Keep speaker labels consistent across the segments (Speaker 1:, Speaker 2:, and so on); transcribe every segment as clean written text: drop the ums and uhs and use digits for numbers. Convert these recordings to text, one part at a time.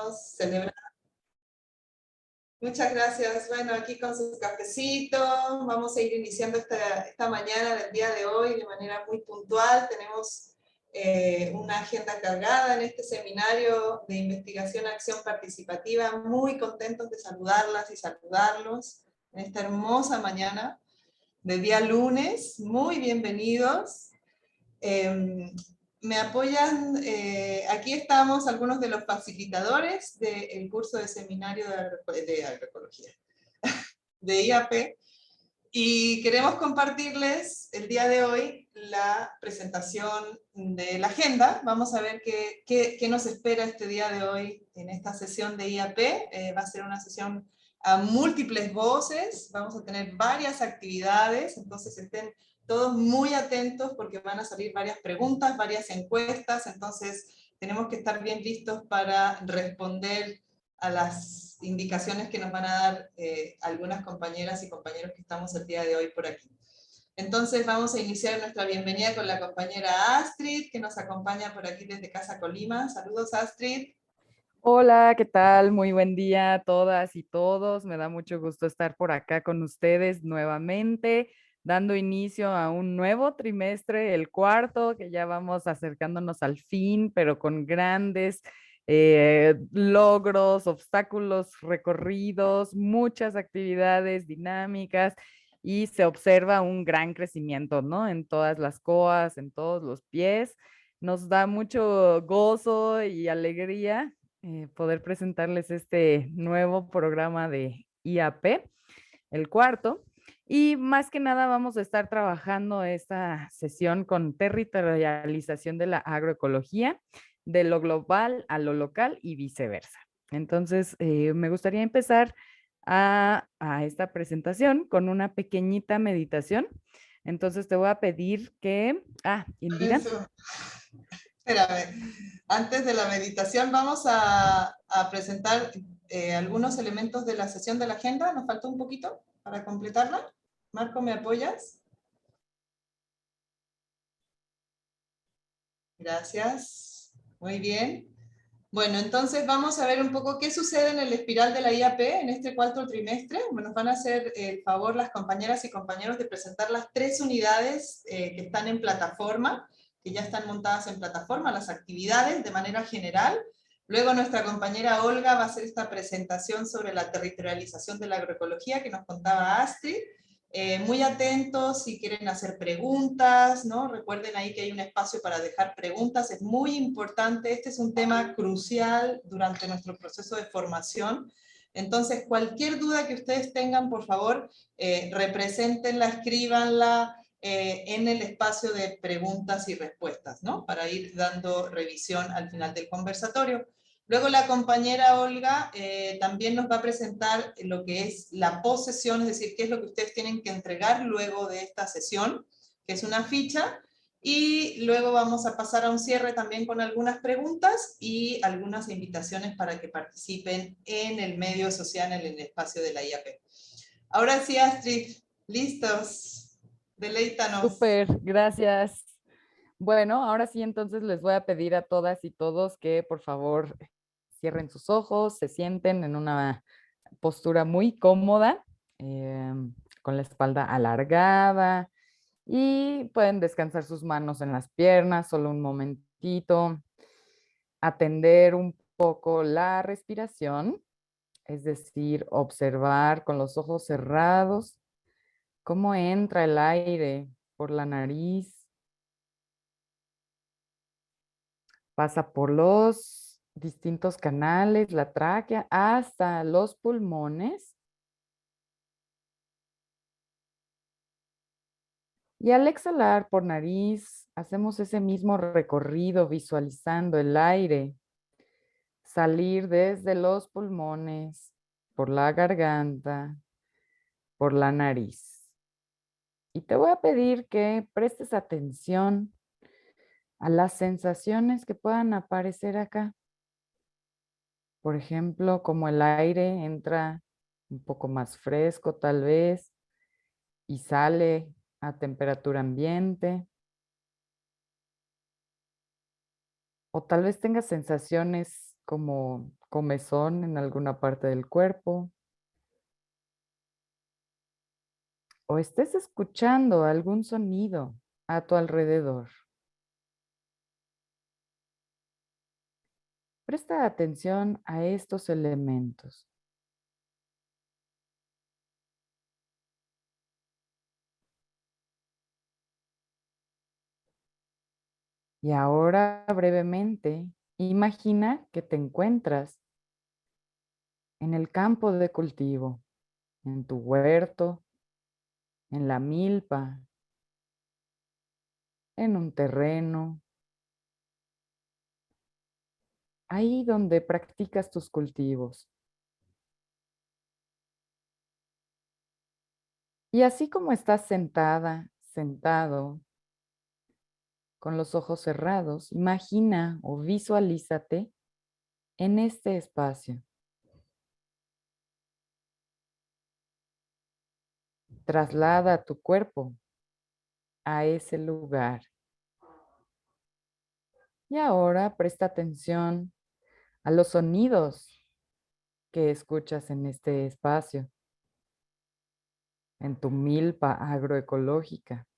Speaker 1: estamos celebrando. Muchas gracias. Bueno, aquí con su cafecito, vamos a ir iniciando esta mañana del día de hoy de manera muy puntual. Tenemos una agenda cargada en este seminario de investigación acción participativa. Muy contentos de saludarlas y saludarlos en esta hermosa mañana de día lunes. Muy bienvenidos. Me apoyan, aquí estamos algunos de los facilitadores del curso de seminario de agroecología, de IAP, y queremos compartirles el día de hoy la presentación de la agenda. Vamos a ver qué nos espera este día de hoy en esta sesión de IAP. Va a ser una sesión a múltiples voces, vamos a tener varias actividades, entonces estén todos muy atentos porque van a salir varias preguntas, varias encuestas, entonces tenemos que estar bien listos para responder a las indicaciones que nos van a dar algunas compañeras y compañeros que estamos el día de hoy por aquí. Entonces vamos a iniciar nuestra bienvenida con la compañera Astrid, que nos acompaña por aquí desde Casa Colima. Saludos, Astrid.
Speaker 2: Hola, ¿qué tal? Muy buen día a todas y todos. Me da mucho gusto estar por acá con ustedes nuevamente, dando inicio a un nuevo trimestre, el cuarto, que ya vamos acercándonos al fin, pero con grandes logros, obstáculos recorridos, muchas actividades dinámicas y se observa un gran crecimiento, ¿no? En todas las coas, en todos los pies. Nos da mucho gozo y alegría poder presentarles este nuevo programa de IAP, el cuarto. Y más que nada vamos a estar trabajando esta sesión con territorialización de la agroecología, de lo global a lo local y viceversa. Entonces, me gustaría empezar a esta presentación con una pequeñita meditación. Entonces, te voy a pedir que... Indira.
Speaker 1: Eso. Espérame. Antes de la meditación vamos a presentar algunos elementos de la sesión de la agenda. Nos falta un poquito para completarla. Marco, ¿me apoyas? Gracias. Muy bien. Bueno, entonces vamos a ver un poco qué sucede en el espiral de la IAP en este cuarto trimestre. Nos van a hacer el favor las compañeras y compañeros de presentar las 3 unidades que están en plataforma, que ya están montadas en plataforma, las actividades de manera general. Luego nuestra compañera Olga va a hacer esta presentación sobre la territorialización de la agroecología que nos contaba Astrid. Muy atentos si quieren hacer preguntas, ¿no? Recuerden ahí que hay un espacio para dejar preguntas, es muy importante, este es un tema crucial durante nuestro proceso de formación. Entonces, cualquier duda que ustedes tengan, por favor, represéntenla, escríbanla en el espacio de preguntas y respuestas, ¿no? Para ir dando revisión al final del conversatorio. Luego la compañera Olga también nos va a presentar lo que es la posesión, es decir, qué es lo que ustedes tienen que entregar luego de esta sesión, que es una ficha, y luego vamos a pasar a un cierre también con algunas preguntas y algunas invitaciones para que participen en el medio social, en el espacio de la IAP. Ahora sí, Astrid, listos, deleítanos.
Speaker 2: Súper, gracias. Bueno, ahora sí, entonces les voy a pedir a todas y todos que por favor cierren sus ojos, se sienten en una postura muy cómoda, con la espalda alargada y pueden descansar sus manos en las piernas solo un momentito, atender un poco la respiración, es decir, observar con los ojos cerrados cómo entra el aire por la nariz, pasa por los distintos canales, la tráquea, hasta los pulmones. Y al exhalar por nariz, hacemos ese mismo recorrido visualizando el aire salir desde los pulmones, por la garganta, por la nariz. Y te voy a pedir que prestes atención a las sensaciones que puedan aparecer acá. Por ejemplo, como el aire entra un poco más fresco tal vez y sale a temperatura ambiente. O tal vez tengas sensaciones como comezón en alguna parte del cuerpo, o estés escuchando algún sonido a tu alrededor. Presta atención a estos elementos. Y ahora brevemente, imagina que te encuentras en el campo de cultivo, en tu huerto, en la milpa, en un terreno, ahí donde practicas tus cultivos. Y así como estás sentada, sentado, con los ojos cerrados, imagina o visualízate en este espacio. Traslada tu cuerpo a ese lugar. Y ahora presta atención a los sonidos que escuchas en este espacio, en tu milpa agroecológica.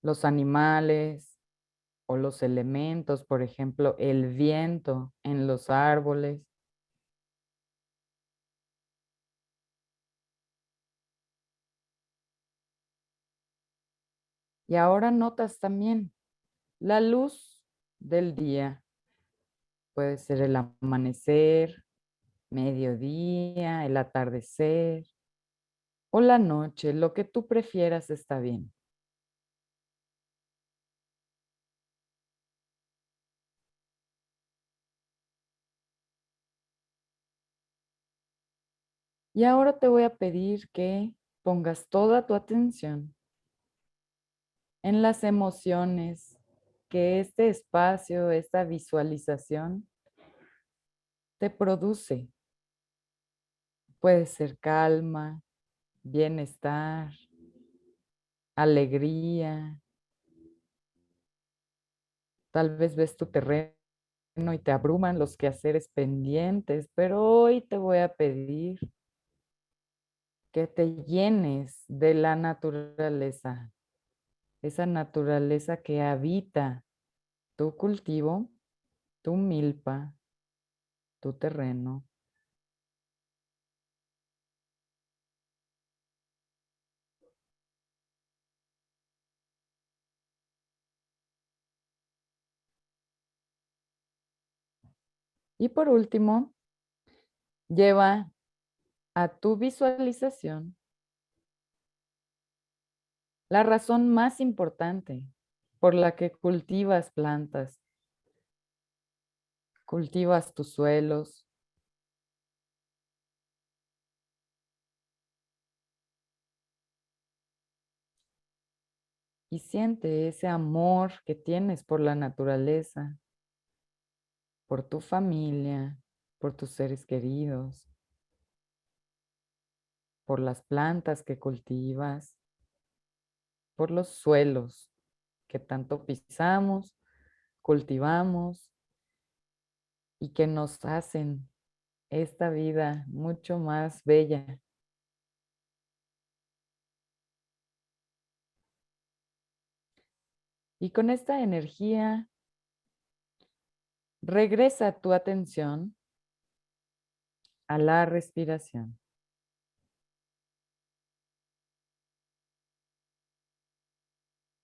Speaker 2: Los animales o los elementos, por ejemplo, el viento en los árboles. Y ahora notas también la luz del día. Puede ser el amanecer, mediodía, el atardecer o la noche, lo que tú prefieras está bien. Y ahora te voy a pedir que pongas toda tu atención en las emociones que este espacio, esta visualización te produce. Puede ser calma, bienestar, alegría. Tal vez ves tu terreno y te abruman los quehaceres pendientes, pero hoy te voy a pedir que te llenes de la naturaleza, esa naturaleza que habita tu cultivo, tu milpa, tu terreno. Y por último, lleva a tu visualización la razón más importante por la que cultivas plantas, cultivas tus suelos, y siente ese amor que tienes por la naturaleza, por tu familia, por tus seres queridos, por las plantas que cultivas, por los suelos que tanto pisamos, cultivamos y que nos hacen esta vida mucho más bella. Y con esta energía, regresa tu atención a la respiración.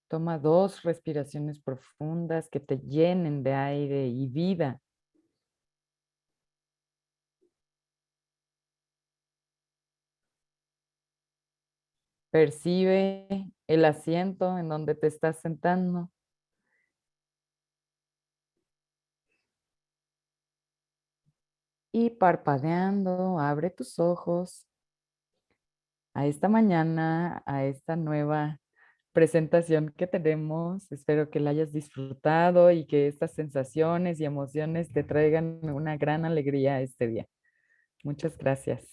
Speaker 2: Toma 2 respiraciones profundas que te llenen de aire y vida. Percibe el asiento en donde te estás sentando. Y parpadeando, abre tus ojos a esta mañana, a esta nueva presentación que tenemos. Espero que la hayas disfrutado y que estas sensaciones y emociones te traigan una gran alegría este día. Muchas gracias.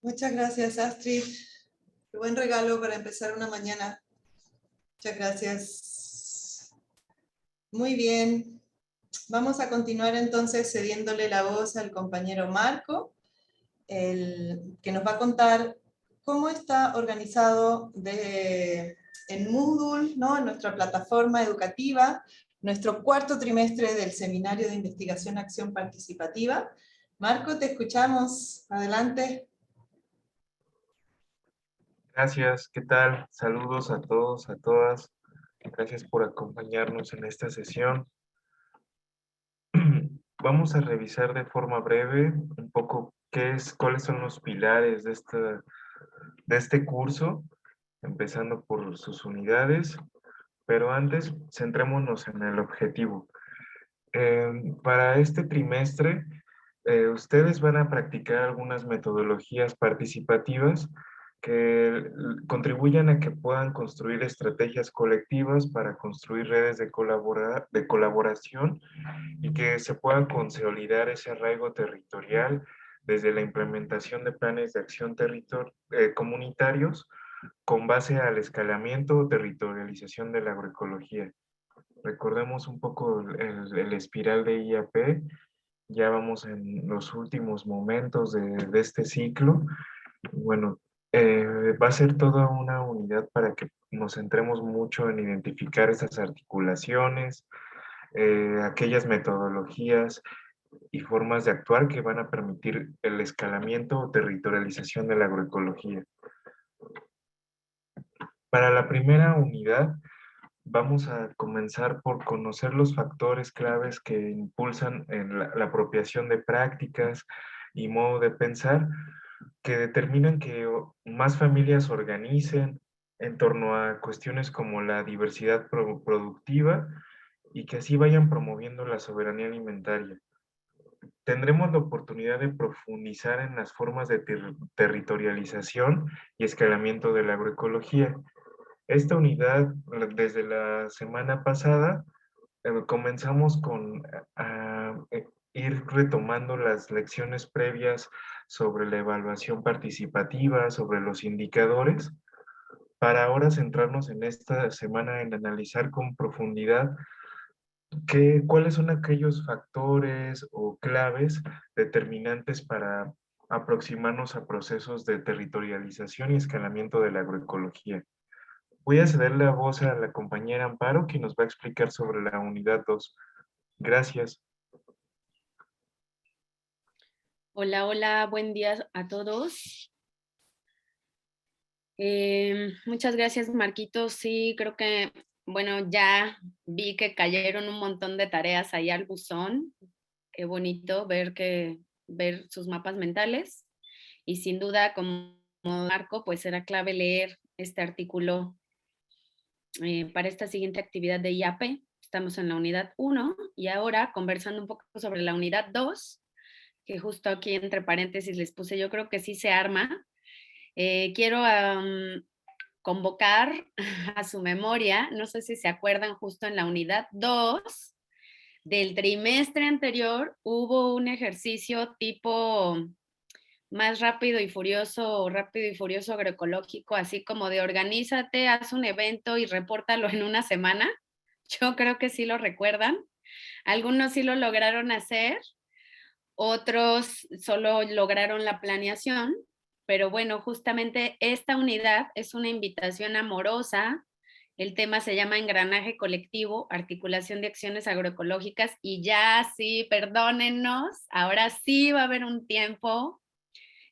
Speaker 1: Muchas gracias, Astrid. Qué buen regalo para empezar una mañana. Muchas gracias. Muy bien. Vamos a continuar entonces cediéndole la voz al compañero Marco, que nos va a contar cómo está organizado en Moodle, ¿no? En nuestra plataforma educativa, nuestro cuarto trimestre del Seminario de Investigación Acción Participativa. Marco, te escuchamos. Adelante.
Speaker 3: Gracias, ¿qué tal? Saludos a todos, a todas. Gracias por acompañarnos en esta sesión. Vamos a revisar de forma breve un poco cuáles son los pilares de este curso, empezando por sus unidades, pero antes centrémonos en el objetivo. Para este trimestre, ustedes van a practicar algunas metodologías participativas que contribuyan a que puedan construir estrategias colectivas para construir redes de colaboración y que se pueda consolidar ese arraigo territorial desde la implementación de planes de acción comunitarios con base al escalamiento o territorialización de la agroecología. Recordemos un poco el espiral de IAP, ya vamos en los últimos momentos de este ciclo. Bueno, va a ser toda una unidad para que nos centremos mucho en identificar esas articulaciones, aquellas metodologías y formas de actuar que van a permitir el escalamiento o territorialización de la agroecología. Para la primera unidad, vamos a comenzar por conocer los factores claves que impulsan en la apropiación de prácticas y modo de pensar que determinan que más familias organicen en torno a cuestiones como la diversidad productiva y que así vayan promoviendo la soberanía alimentaria. Tendremos la oportunidad de profundizar en las formas de territorialización y escalamiento de la agroecología. Esta unidad, desde la semana pasada, comenzamos con ir retomando las lecciones previas sobre la evaluación participativa, sobre los indicadores, para ahora centrarnos en esta semana en analizar con profundidad cuáles son aquellos factores o claves determinantes para aproximarnos a procesos de territorialización y escalamiento de la agroecología. Voy a ceder la voz a la compañera Amparo, quien nos va a explicar sobre la unidad 2. Gracias.
Speaker 4: Hola, hola, buen día a todos. Muchas gracias, Marquitos. Sí, creo que, bueno, ya vi que cayeron un montón de tareas ahí al buzón. Qué bonito ver sus mapas mentales. Y sin duda, como Marco, pues será clave leer este artículo para esta siguiente actividad de IAP. Estamos en la unidad 1 y ahora conversando un poco sobre la unidad 2, que justo aquí entre paréntesis les puse, yo creo que sí se arma. Quiero convocar a su memoria, no sé si se acuerdan, justo en la unidad 2 del trimestre anterior hubo un ejercicio tipo más rápido y furioso agroecológico, así como de organízate, haz un evento y repórtalo en una semana. Yo creo que sí lo recuerdan. Algunos sí lo lograron hacer, otros solo lograron la planeación, pero bueno, justamente esta unidad es una invitación amorosa. El tema se llama Engranaje Colectivo, Articulación de Acciones Agroecológicas y ya sí, perdónennos, ahora sí va a haber un tiempo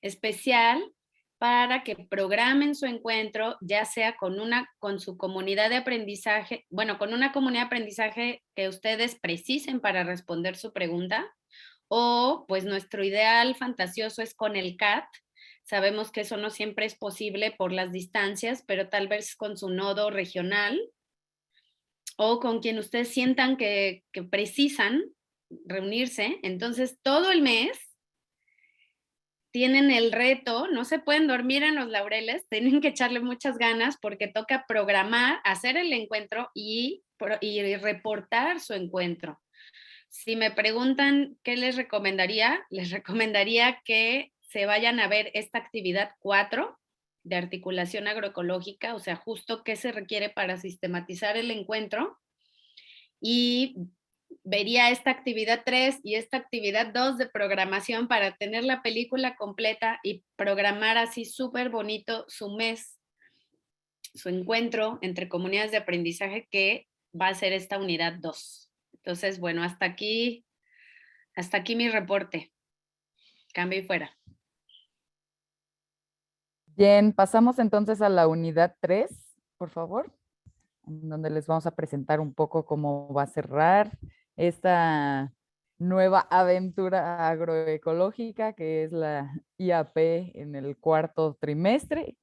Speaker 4: especial para que programen su encuentro, ya sea con su comunidad de aprendizaje, bueno, con una comunidad de aprendizaje que ustedes precisen para responder su pregunta, o pues nuestro ideal fantasioso es con el CAT. Sabemos que eso no siempre es posible por las distancias, pero tal vez con su nodo regional o con quien ustedes sientan que precisan reunirse. Entonces, todo el mes tienen el reto, no se pueden dormir en los laureles, tienen que echarle muchas ganas porque toca programar, hacer el encuentro y reportar su encuentro. Si me preguntan qué les recomendaría que se vayan a ver esta actividad 4 de articulación agroecológica, o sea, justo qué se requiere para sistematizar el encuentro, y vería esta actividad 3 y esta actividad 2 de programación para tener la película completa y programar así súper bonito su mes, su encuentro entre comunidades de aprendizaje, que va a ser esta unidad 2. Entonces, bueno, hasta aquí mi reporte. Cambio y fuera.
Speaker 2: Bien, pasamos entonces a la unidad 3, por favor, en donde les vamos a presentar un poco cómo va a cerrar esta nueva aventura agroecológica que es la IAP en el cuarto trimestre.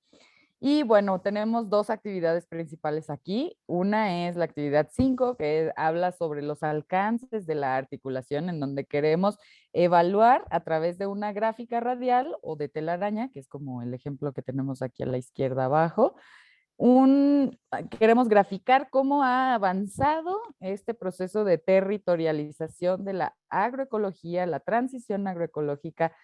Speaker 2: Y bueno, tenemos dos actividades principales aquí. Una es la actividad 5, que habla sobre los alcances de la articulación, en donde queremos evaluar a través de una gráfica radial o de telaraña, que es como el ejemplo que tenemos aquí a la izquierda abajo. Queremos graficar cómo ha avanzado este proceso de territorialización de la agroecología, la transición agroecológica,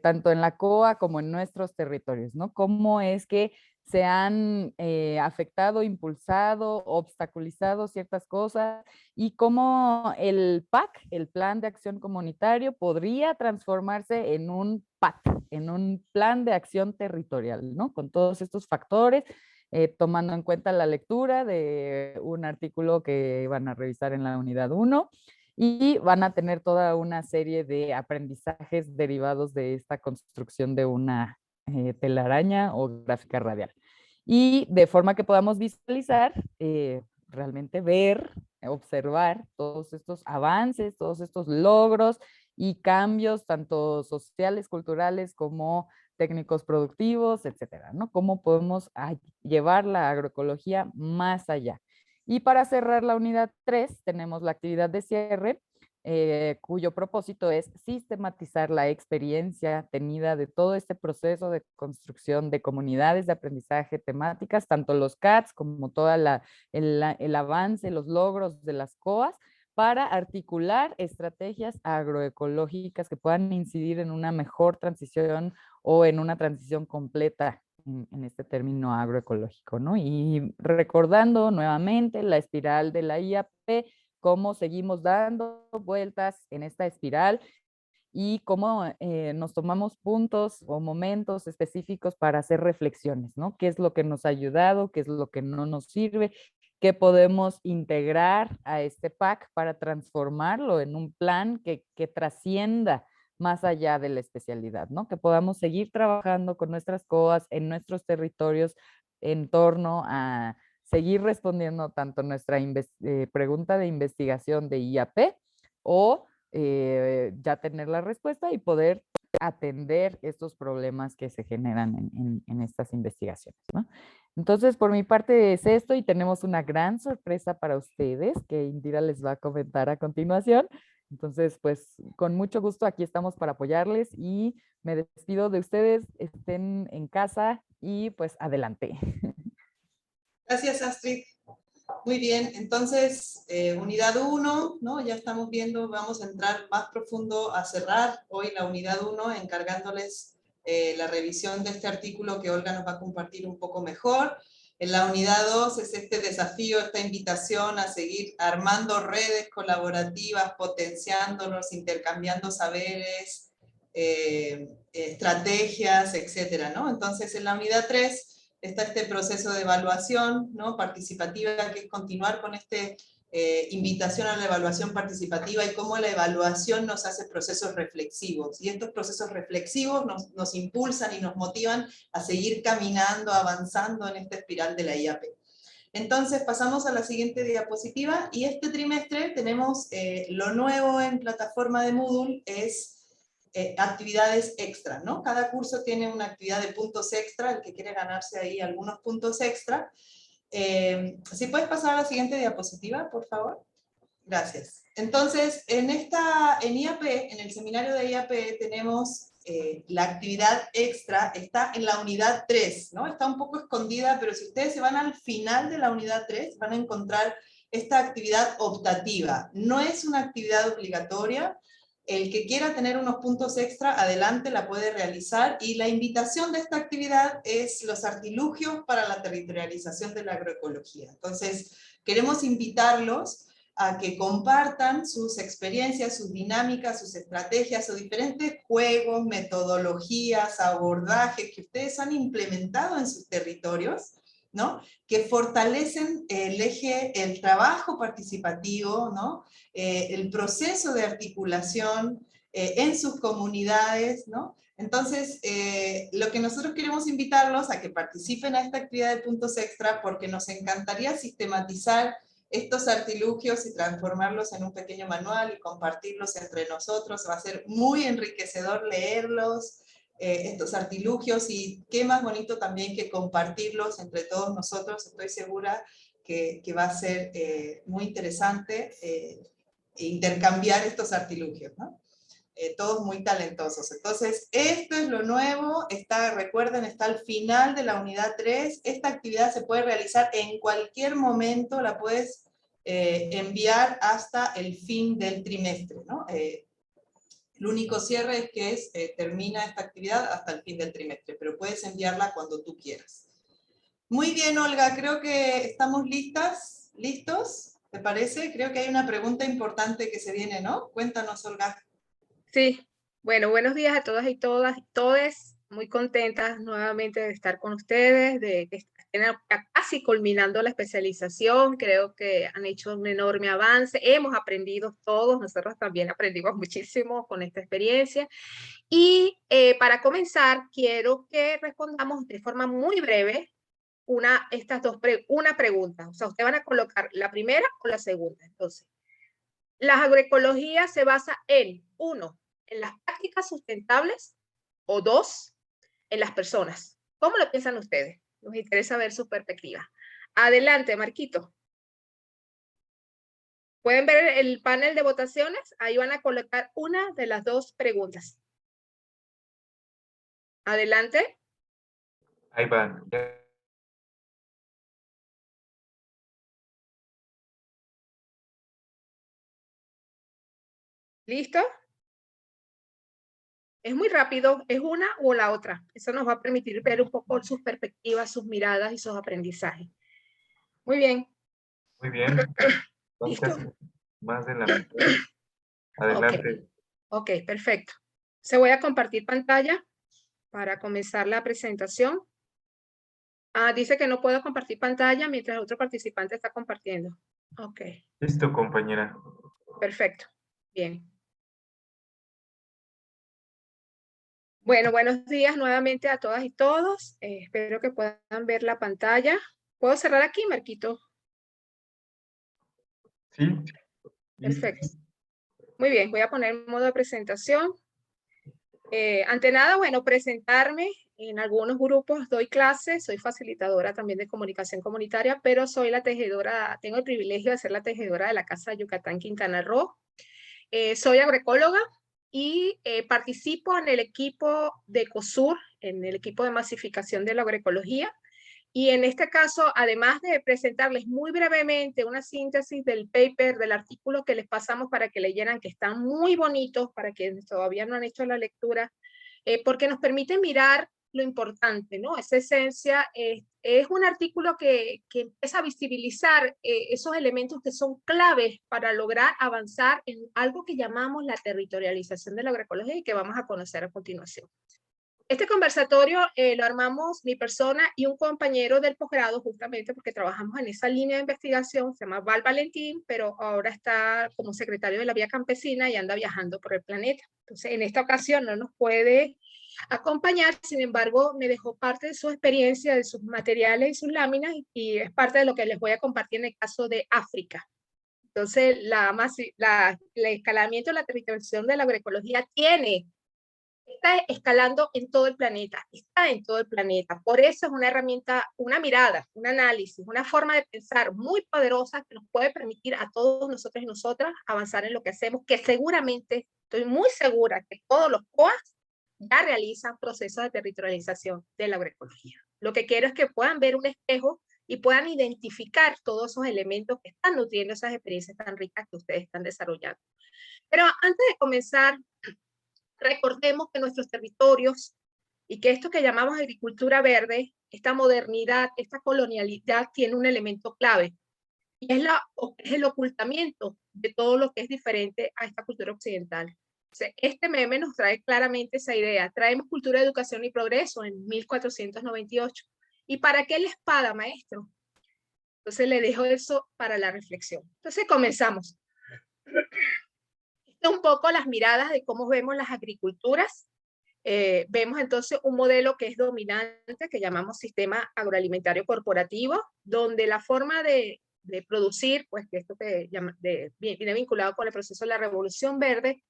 Speaker 2: tanto en la COA como en nuestros territorios, ¿no? Cómo es que se han afectado, impulsado, obstaculizado ciertas cosas y cómo el PAC, el Plan de Acción Comunitario, podría transformarse en un PAT, en un Plan de Acción Territorial, ¿no? Con todos estos factores, tomando en cuenta la lectura de un artículo que van a revisar en la unidad 1 y van a tener toda una serie de aprendizajes derivados de esta construcción de una telaraña o gráfica radial. Y de forma que podamos visualizar, realmente ver, observar todos estos avances, todos estos logros y cambios, tanto sociales, culturales, como técnicos productivos, etcétera, ¿no? Cómo podemos llevar la agroecología más allá. Y para cerrar la unidad 3, tenemos la actividad de cierre, cuyo propósito es sistematizar la experiencia tenida de todo este proceso de construcción de comunidades de aprendizaje temáticas, tanto los CATs como todo el avance, los logros de las COAs, para articular estrategias agroecológicas que puedan incidir en una mejor transición o en una transición completa en este término agroecológico, ¿no? Y recordando nuevamente la espiral de la IAP, cómo seguimos dando vueltas en esta espiral y cómo nos tomamos puntos o momentos específicos para hacer reflexiones, ¿no? ¿Qué es lo que nos ha ayudado? ¿Qué es lo que no nos sirve? ¿Qué podemos integrar a este PAC para transformarlo en un plan que trascienda más allá de la especialidad, ¿no? Que podamos seguir trabajando con nuestras COAs en nuestros territorios en torno a seguir respondiendo tanto nuestra pregunta de investigación de IAP o ya tener la respuesta y poder atender estos problemas que se generan en estas investigaciones, ¿no? Entonces, por mi parte es esto y tenemos una gran sorpresa para ustedes que Indira les va a comentar a continuación. Entonces, pues con mucho gusto aquí estamos para apoyarles y me despido de ustedes, estén en casa y pues adelante.
Speaker 1: Gracias, Astrid. Muy bien, entonces, unidad 1, ¿no? Ya estamos viendo, vamos a entrar más profundo a cerrar hoy la unidad 1, encargándoles la revisión de este artículo que Olga nos va a compartir un poco mejor. En la unidad 2 es este desafío, esta invitación a seguir armando redes colaborativas, potenciándonos, intercambiando saberes, estrategias, etcétera, ¿no? Entonces, en la unidad 3 está este proceso de evaluación, ¿no? Participativa, que es continuar con esta invitación a la evaluación participativa y cómo la evaluación nos hace procesos reflexivos. Y estos procesos reflexivos nos impulsan y nos motivan a seguir caminando, avanzando en esta espiral de la IAP. Entonces pasamos a la siguiente diapositiva y este trimestre tenemos lo nuevo en plataforma de Moodle es actividades extra, ¿no? Cada curso tiene una actividad de puntos extra, el que quiere ganarse ahí algunos puntos extra. ¿Sí puedes pasar a la siguiente diapositiva, por favor? Gracias. Entonces, en IAP, en el seminario de IAP, tenemos la actividad extra, está en la unidad 3, ¿no? Está un poco escondida, pero si ustedes se van al final de la unidad 3, van a encontrar esta actividad optativa. No es una actividad obligatoria, el que quiera tener unos puntos extra, adelante, la puede realizar, y la invitación de esta actividad es los artilugios para la territorialización de la agroecología. Entonces, queremos invitarlos a que compartan sus experiencias, sus dinámicas, sus estrategias, sus diferentes juegos, metodologías, abordajes que ustedes han implementado en sus territorios, ¿no? Que fortalecen el eje, el trabajo participativo, ¿no? El proceso de articulación en sus comunidades, ¿no? Entonces, lo que nosotros queremos invitarlos a que participen a esta actividad de puntos extra, porque nos encantaría sistematizar estos artilugios y transformarlos en un pequeño manual y compartirlos entre nosotros. Va a ser muy enriquecedor leerlos, estos artilugios, y qué más bonito también que compartirlos entre todos nosotros. Estoy segura que va a ser muy interesante intercambiar estos artilugios, ¿no? Todos muy talentosos. Entonces, esto es lo nuevo, recuerden, está al final de la unidad 3, esta actividad se puede realizar en cualquier momento, la puedes enviar hasta el fin del trimestre, ¿no? El único cierre es que termina esta actividad hasta el fin del trimestre, pero puedes enviarla cuando tú quieras. Muy bien, Olga, creo que estamos listas, ¿listos? ¿Te parece? Creo que hay una pregunta importante que se viene, ¿no? Cuéntanos, Olga.
Speaker 5: Sí, bueno, buenos días a todas y todes. Muy contentas nuevamente de estar con ustedes, de que estén casi culminando la especialización. Creo que han hecho un enorme avance. Hemos aprendido todos, nosotros también aprendimos muchísimo con esta experiencia. Y para comenzar, quiero que respondamos de forma muy breve una pregunta. O sea, ustedes van a colocar la primera o la segunda. Entonces, la agroecología se basa en, 1, en las prácticas sustentables, o 2, en las personas. ¿Cómo lo piensan ustedes? Nos interesa ver su perspectiva. Adelante, Marquito. ¿Pueden ver el panel de votaciones? Ahí van a colocar una de las dos preguntas. Adelante.
Speaker 3: Ahí van.
Speaker 5: ¿Listo? Es muy rápido, es una o la otra. Eso nos va a permitir ver un poco sus perspectivas, sus miradas y sus aprendizajes. Muy bien.
Speaker 3: Muy bien.
Speaker 5: ¿Listo?
Speaker 3: Más de la mitad. Adelante.
Speaker 5: Ok, perfecto. Se voy a compartir pantalla para comenzar la presentación. Dice que no puedo compartir pantalla mientras el otro participante está compartiendo. Ok.
Speaker 3: Listo, compañera.
Speaker 5: Perfecto. Bien. Bueno, buenos días nuevamente a todas y todos. Espero que puedan ver la pantalla. ¿Puedo cerrar aquí, Marquito?
Speaker 3: Sí.
Speaker 5: Perfecto. Muy bien, voy a poner modo de presentación. Ante nada, bueno, presentarme. En algunos grupos doy clases, soy facilitadora también de comunicación comunitaria, pero soy la tejedora, tengo el privilegio de ser la tejedora de la Casa Yucatán Quintana Roo. Soy agroecóloga y participo en el equipo de COSUR, en el equipo de masificación de la agroecología. Y en este caso, además de presentarles muy brevemente una síntesis del paper, del artículo que les pasamos para que leyeran, que están muy bonitos para quienes todavía no han hecho la lectura, porque nos permite mirar lo importante, ¿no? Esa esencia es un artículo que empieza a visibilizar esos elementos que son claves para lograr avanzar en algo que llamamos la territorialización de la agroecología y que vamos a conocer a continuación. Este conversatorio lo armamos mi persona y un compañero del posgrado, justamente porque trabajamos en esa línea de investigación, se llama Val Valentín, pero ahora está como secretario de la Vía Campesina y anda viajando por el planeta. Entonces, en esta ocasión no nos puede acompañar, sin embargo, me dejó parte de su experiencia, de sus materiales y sus láminas, y es parte de lo que les voy a compartir en el caso de África. Entonces, el escalamiento de la territorialización de la agroecología está escalando en todo el planeta, está en todo el planeta. Por eso es una herramienta, una mirada, un análisis, una forma de pensar muy poderosa que nos puede permitir a todos nosotros y nosotras avanzar en lo que hacemos, que seguramente, estoy muy segura que todos los COAs ya realizan procesos de territorialización de la agroecología. Lo que quiero es que puedan ver un espejo y puedan identificar todos esos elementos que están nutriendo esas experiencias tan ricas que ustedes están desarrollando. Pero antes de comenzar, recordemos que nuestros territorios y que esto que llamamos agricultura verde, esta modernidad, esta colonialidad tiene un elemento clave, y es el ocultamiento de todo lo que es diferente a esta cultura occidental. O sea, este meme nos trae claramente esa idea. Traemos cultura, educación y progreso en 1498. ¿Y para qué la espada, maestro? Entonces le dejo eso para la reflexión. Entonces comenzamos. Esto es un poco las miradas de cómo vemos las agriculturas. Vemos entonces un modelo que es dominante, que llamamos sistema agroalimentario corporativo, donde la forma de producir, pues que esto que viene vinculado con el proceso de la Revolución Verde,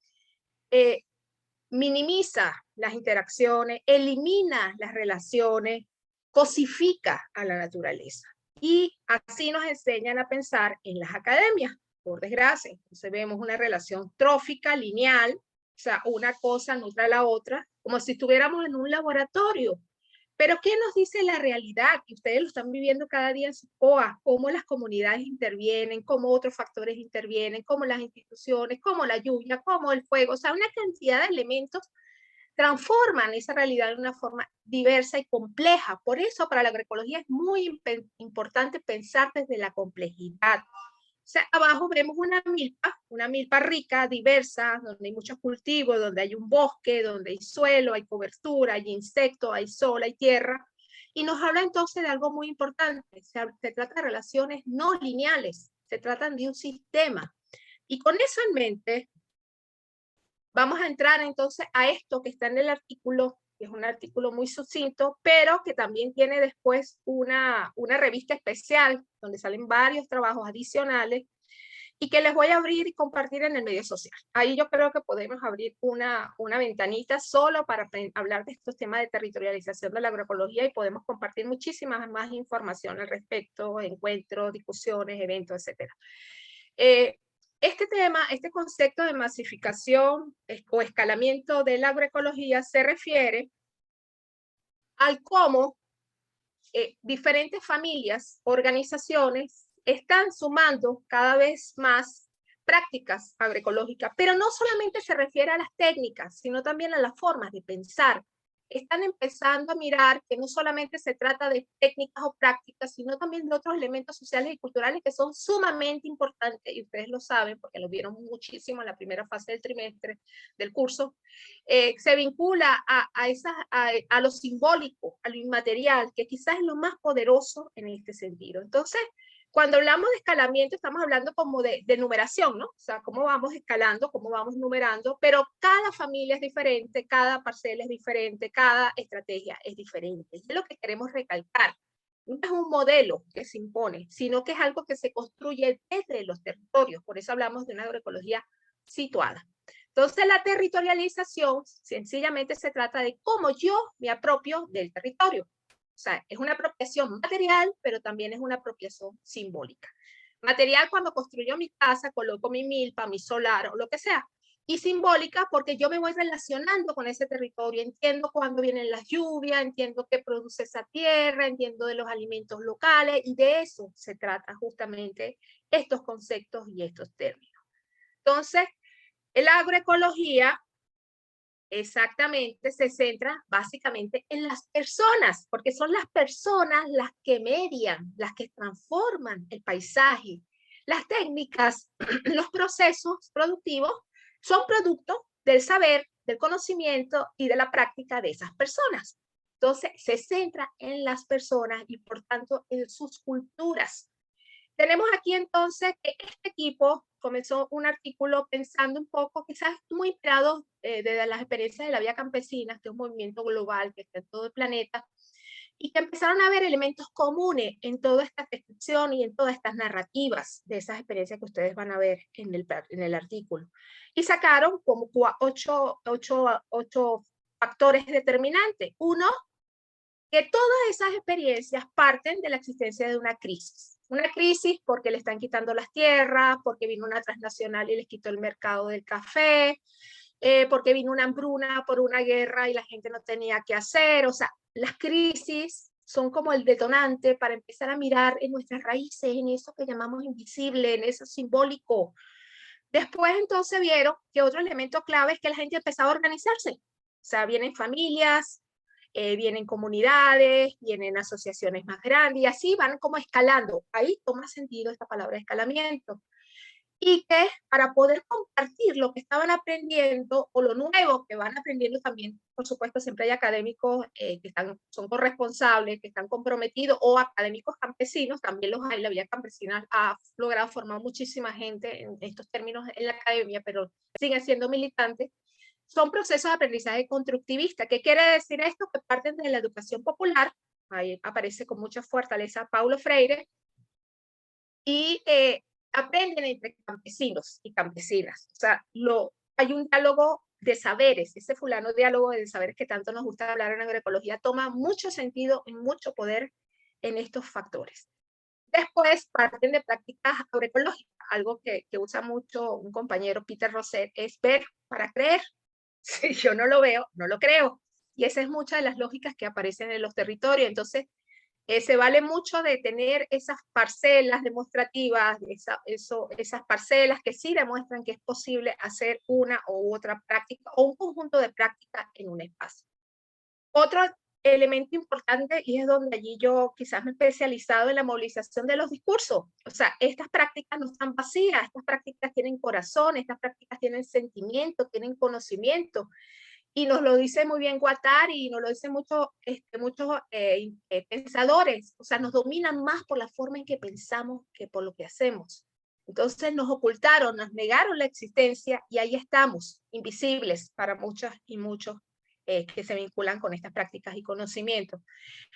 Speaker 5: minimiza las interacciones, elimina las relaciones, cosifica a la naturaleza. Y así nos enseñan a pensar en las academias, por desgracia. Entonces vemos una relación trófica, lineal, o sea, una cosa nutre a la otra, como si estuviéramos en un laboratorio. Pero ¿qué nos dice la realidad? Que ustedes lo están viviendo cada día en sus COAs, cómo las comunidades intervienen, cómo otros factores intervienen, cómo las instituciones, cómo la lluvia, cómo el fuego, o sea, una cantidad de elementos transforman esa realidad de una forma diversa y compleja. Por eso para la agroecología es muy importante pensar desde la complejidad. O sea, abajo vemos una milpa rica, diversa, donde hay muchos cultivos, donde hay un bosque, donde hay suelo, hay cobertura, hay insectos, hay sol, hay tierra. Y nos habla entonces de algo muy importante. Se trata de relaciones no lineales, se tratan de un sistema. Y con eso en mente, vamos a entrar entonces a esto que está en el artículo, que es un artículo muy sucinto, pero que también tiene después una revista especial, donde salen varios trabajos adicionales, y que les voy a abrir y compartir en el medio social. Ahí yo creo que podemos abrir una ventanita solo para hablar de estos temas de territorialización de la agroecología, y podemos compartir muchísima más información al respecto, encuentros, discusiones, eventos, etc. Este tema, este concepto de masificación o escalamiento de la agroecología se refiere al cómo diferentes familias, organizaciones, están sumando cada vez más prácticas agroecológicas, pero no solamente se refiere a las técnicas, sino también a las formas de pensar. Están empezando a mirar que no solamente se trata de técnicas o prácticas, sino también de otros elementos sociales y culturales que son sumamente importantes, y ustedes lo saben porque lo vieron muchísimo en la primera fase del trimestre del curso. Se vincula a lo simbólico, a lo inmaterial, que quizás es lo más poderoso en este sentido. Entonces, cuando hablamos de escalamiento, estamos hablando como de numeración, ¿no? O sea, cómo vamos escalando, cómo vamos numerando, pero cada familia es diferente, cada parcela es diferente, cada estrategia es diferente. Y es lo que queremos recalcar. No es un modelo que se impone, sino que es algo que se construye desde los territorios. Por eso hablamos de una agroecología situada. Entonces, la territorialización sencillamente se trata de cómo yo me apropio del territorio. O sea, es una apropiación material, pero también es una apropiación simbólica. Material cuando construyo mi casa, coloco mi milpa, mi solar o lo que sea. Y simbólica porque yo me voy relacionando con ese territorio, entiendo cuándo vienen las lluvias, entiendo qué produce esa tierra, entiendo de los alimentos locales, y de eso se trata justamente estos conceptos y estos términos. Entonces, la agroecología exactamente se centra básicamente en las personas, porque son las personas las que median, las que transforman el paisaje. Las técnicas, los procesos productivos son producto del saber, del conocimiento y de la práctica de esas personas. Entonces, se centra en las personas y por tanto en sus culturas. Tenemos aquí entonces que este equipo comenzó un artículo pensando un poco, quizás muy inspirado de las experiencias de la Vía Campesina, que es un movimiento global que está en todo el planeta, y que empezaron a ver elementos comunes en toda esta descripción y en todas estas narrativas de esas experiencias que ustedes van a ver en el artículo. Y sacaron como ocho factores determinantes. Uno, que todas esas experiencias parten de la existencia de una crisis. Una crisis porque le están quitando las tierras, porque vino una transnacional y les quitó el mercado del café, porque vino una hambruna por una guerra y la gente no tenía qué hacer. O sea, las crisis son como el detonante para empezar a mirar en nuestras raíces, en eso que llamamos invisible, en eso simbólico. Después entonces vieron que otro elemento clave es que la gente empezaba a organizarse. O sea, vienen familias, vienen comunidades, vienen asociaciones más grandes y así van como escalando. Ahí toma sentido esta palabra escalamiento. Y que para poder compartir lo que estaban aprendiendo o lo nuevo que van aprendiendo también, por supuesto, siempre hay académicos que son corresponsables, que están comprometidos, o académicos campesinos, también los hay. La Vía Campesina ha logrado formar muchísima gente en estos términos en la academia, pero siguen siendo militantes. Son procesos de aprendizaje constructivista. ¿Qué quiere decir esto? Que parten de la educación popular, ahí aparece con mucha fortaleza Paulo Freire, y aprenden entre campesinos y campesinas. O sea, hay un diálogo de saberes, ese fulano diálogo de saberes que tanto nos gusta hablar en agroecología toma mucho sentido y mucho poder en estos factores. Después parten de prácticas agroecológicas, algo que usa mucho un compañero, Peter Rosset, es ver para creer. Si yo no lo veo, no lo creo. Y esa es mucha de las lógicas que aparecen en los territorios. Entonces, se vale mucho de tener esas parcelas demostrativas, esas parcelas que sí demuestran que es posible hacer una u otra práctica o un conjunto de prácticas en un espacio. Otro elemento importante, y es donde allí yo quizás me he especializado en la movilización de los discursos. O sea, estas prácticas no están vacías, estas prácticas tienen corazón, estas prácticas tienen sentimiento, tienen conocimiento. Y nos lo dice muy bien Guattari, y nos lo dicen muchos pensadores. O sea, nos dominan más por la forma en que pensamos que por lo que hacemos. Entonces nos ocultaron, nos negaron la existencia y ahí estamos, invisibles para muchas y muchos que se vinculan con estas prácticas y conocimientos.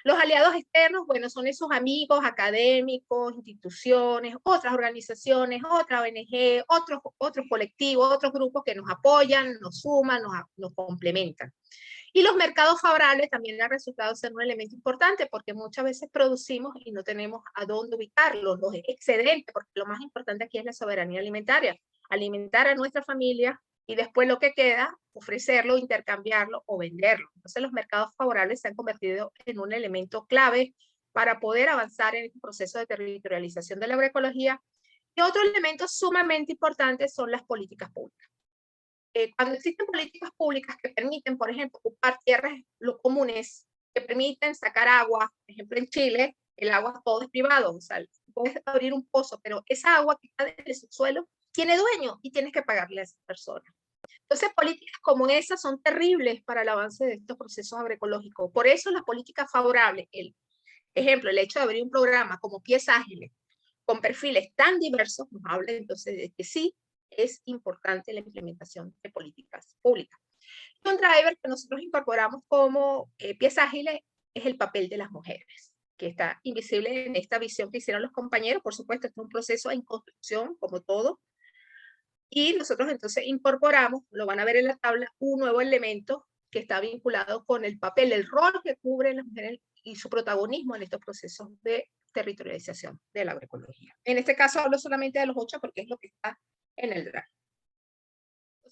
Speaker 5: Los aliados externos, bueno, son esos amigos académicos, instituciones, otras organizaciones, otra ONG, otros colectivos, otros grupos que nos apoyan, nos suman, nos complementan. Y los mercados favorables también han resultado ser un elemento importante porque muchas veces producimos y no tenemos a dónde ubicarlos, los excedentes, porque lo más importante aquí es la soberanía alimentaria, alimentar a nuestra familia y después lo que queda, ofrecerlo, intercambiarlo o venderlo. Entonces los mercados favorables se han convertido en un elemento clave para poder avanzar en el proceso de territorialización de la agroecología. Y otro elemento sumamente importante son las políticas públicas. Cuando existen políticas públicas que permiten, por ejemplo, ocupar tierras comunes, que permiten sacar agua, por ejemplo en Chile, el agua todo es privado, o sea, puedes abrir un pozo, pero esa agua que está en el subsuelo tiene dueño y tienes que pagarle a esa persona. Entonces, políticas como esas son terribles para el avance de estos procesos agroecológicos. Por eso las políticas favorables, el hecho de abrir un programa como Pies Ágiles, con perfiles tan diversos, nos habla entonces de que sí es importante la implementación de políticas públicas. Y un driver que nosotros incorporamos como Pies Ágiles es el papel de las mujeres, que está invisible en esta visión que hicieron los compañeros. Por supuesto, este es un proceso en construcción, como todo. Y nosotros entonces incorporamos, lo van a ver en la tabla, un nuevo elemento que está vinculado con el papel, el rol que cubren las mujeres y su protagonismo en estos procesos de territorialización de la agroecología. En este caso hablo solamente de los 8 porque es lo que está en el draft.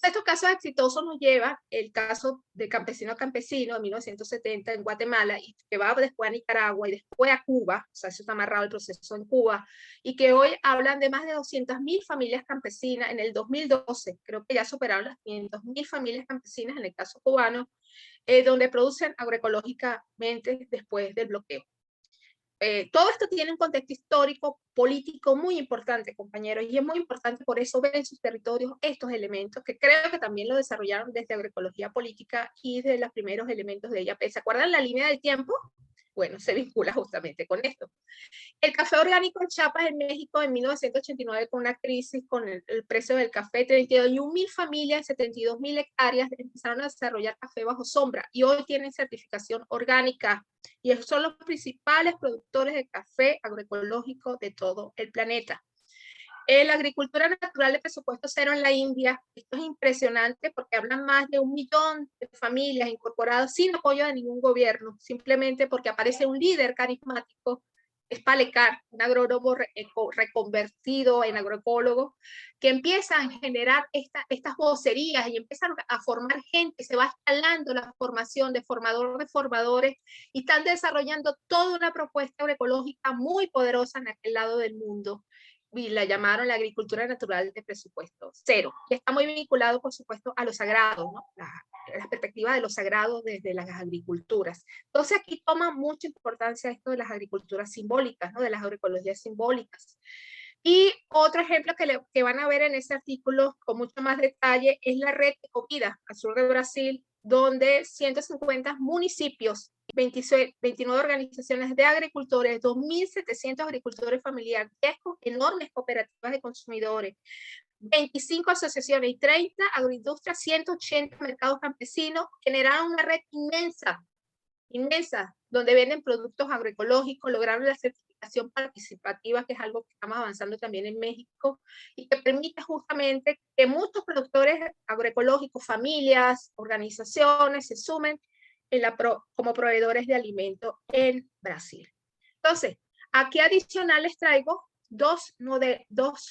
Speaker 5: Estos casos exitosos nos lleva el caso de Campesino a Campesino de 1970 en Guatemala y que va después a Nicaragua y después a Cuba, o sea, eso está amarrado el proceso en Cuba, y que hoy hablan de más de 200.000 familias campesinas. En el 2012 creo que ya superaron las 500.000 familias campesinas en el caso cubano, donde producen agroecológicamente después del bloqueo. Todo esto tiene un contexto histórico, político muy importante, compañeros, y es muy importante por eso ver en sus territorios estos elementos, que creo que también lo desarrollaron desde agroecología política y de los primeros elementos de ella. ¿Se acuerdan la línea del tiempo? Bueno, se vincula justamente con esto. El café orgánico en Chiapas, en México, en 1989, con una crisis con el precio del café, 31.000 familias, 72.000 hectáreas empezaron a desarrollar café bajo sombra y hoy tienen certificación orgánica y son los principales productores de café agroecológico de todo el planeta. La agricultura natural de presupuesto cero en la India, esto es impresionante porque hablan más de 1 millón de familias incorporadas sin apoyo de ningún gobierno, simplemente porque aparece un líder carismático es Palecar, un agrónomo reconvertido en agroecólogo, que empieza a generar estas vocerías y empiezan a formar gente, se va escalando la formación de formadores, y están desarrollando toda una propuesta agroecológica muy poderosa en aquel lado del mundo. Y la llamaron la agricultura natural de presupuesto cero. Y está muy vinculado, por supuesto, a lo sagrado, ¿no? La perspectiva de lo sagrado desde las agriculturas. Entonces aquí toma mucha importancia esto de las agriculturas simbólicas, ¿no? De las agroecologías simbólicas. Y otro ejemplo que van a ver en ese artículo con mucho más detalle es la red de comida al sur de Brasil, donde 150 municipios, 29 organizaciones de agricultores, 2.700 agricultores familiares, 10 enormes cooperativas de consumidores, 25 asociaciones y 30 agroindustrias, 180 mercados campesinos, generaron una red inmensa, donde venden productos agroecológicos, lograron la certificación participativa, que es algo que estamos avanzando también en México, y que permite justamente que muchos productores agroecológicos, familias, organizaciones, se sumen como proveedores de alimentos en Brasil. Entonces, aquí adicional les traigo dos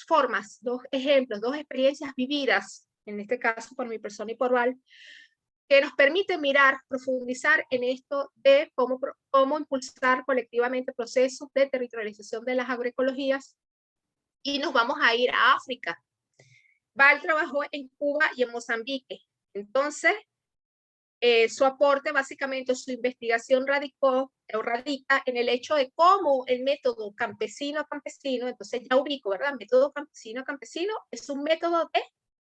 Speaker 5: formas, dos ejemplos, dos experiencias vividas, en este caso por mi persona y por Val, que nos permite mirar, profundizar en esto de cómo impulsar colectivamente procesos de territorialización de las agroecologías. Y nos vamos a ir a África. Val trabajó en Cuba y en Mozambique. Entonces, su aporte, básicamente, su investigación radica en el hecho de cómo el método campesino, entonces ya ubico, ¿verdad? Método campesino es un método de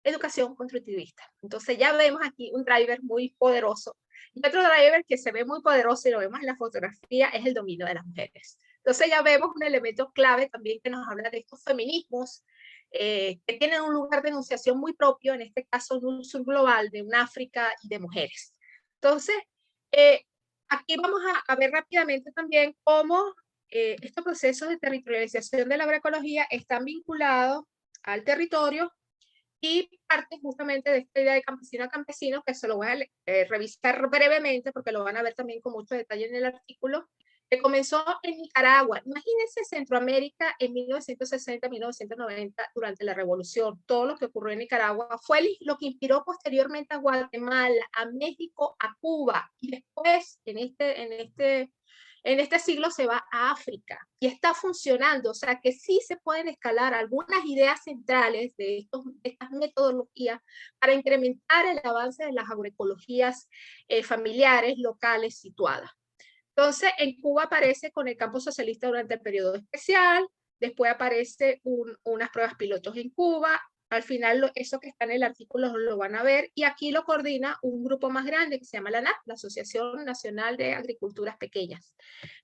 Speaker 5: educación constructivista. Entonces ya vemos aquí un driver muy poderoso. Y otro driver que se ve muy poderoso, y lo vemos en la fotografía, es el dominio de las mujeres. Entonces ya vemos un elemento clave también que nos habla de estos feminismos que tienen un lugar de enunciación muy propio, en este caso de un sur global, de un África y de mujeres. Entonces, aquí vamos a ver rápidamente también cómo estos procesos de territorialización de la agroecología están vinculados al territorio y parte justamente de esta idea de campesino a campesino, que se lo voy a revisar brevemente porque lo van a ver también con mucho detalle en el artículo, que comenzó en Nicaragua. Imagínense Centroamérica en 1960-1990 durante la revolución. Todo lo que ocurrió en Nicaragua fue lo que inspiró posteriormente a Guatemala, a México, a Cuba, y después en este siglo se va a África y está funcionando. O sea que sí se pueden escalar algunas ideas centrales de estas metodologías para incrementar el avance de las agroecologías familiares, locales, situadas. Entonces, en Cuba aparece con el campo socialista durante el periodo especial, después aparece unas pruebas pilotos en Cuba, al final eso que está en el artículo lo van a ver, y aquí lo coordina un grupo más grande que se llama la ANAP, la Asociación Nacional de Agriculturas Pequeñas,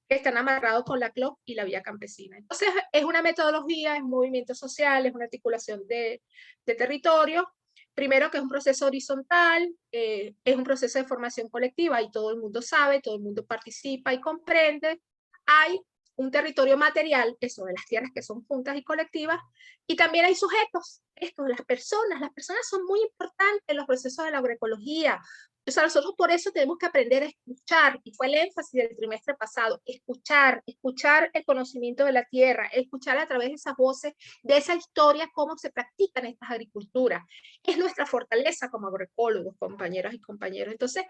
Speaker 5: que están amarrados con la CLOC y la Vía Campesina. Entonces, es una metodología, es un movimiento social, es una articulación de territorio. Primero, que es un proceso horizontal, es un proceso de formación colectiva y todo el mundo sabe, todo el mundo participa y comprende. Hay un territorio material, eso de las tierras que son juntas y colectivas, y también hay sujetos, las personas son muy importantes en los procesos de la agroecología. O sea, nosotros por eso tenemos que aprender a escuchar, y fue el énfasis del trimestre pasado, escuchar el conocimiento de la tierra, escuchar a través de esas voces, de esa historia, cómo se practican estas agriculturas. Es nuestra fortaleza como agroecólogos, compañeras y compañeros. Entonces,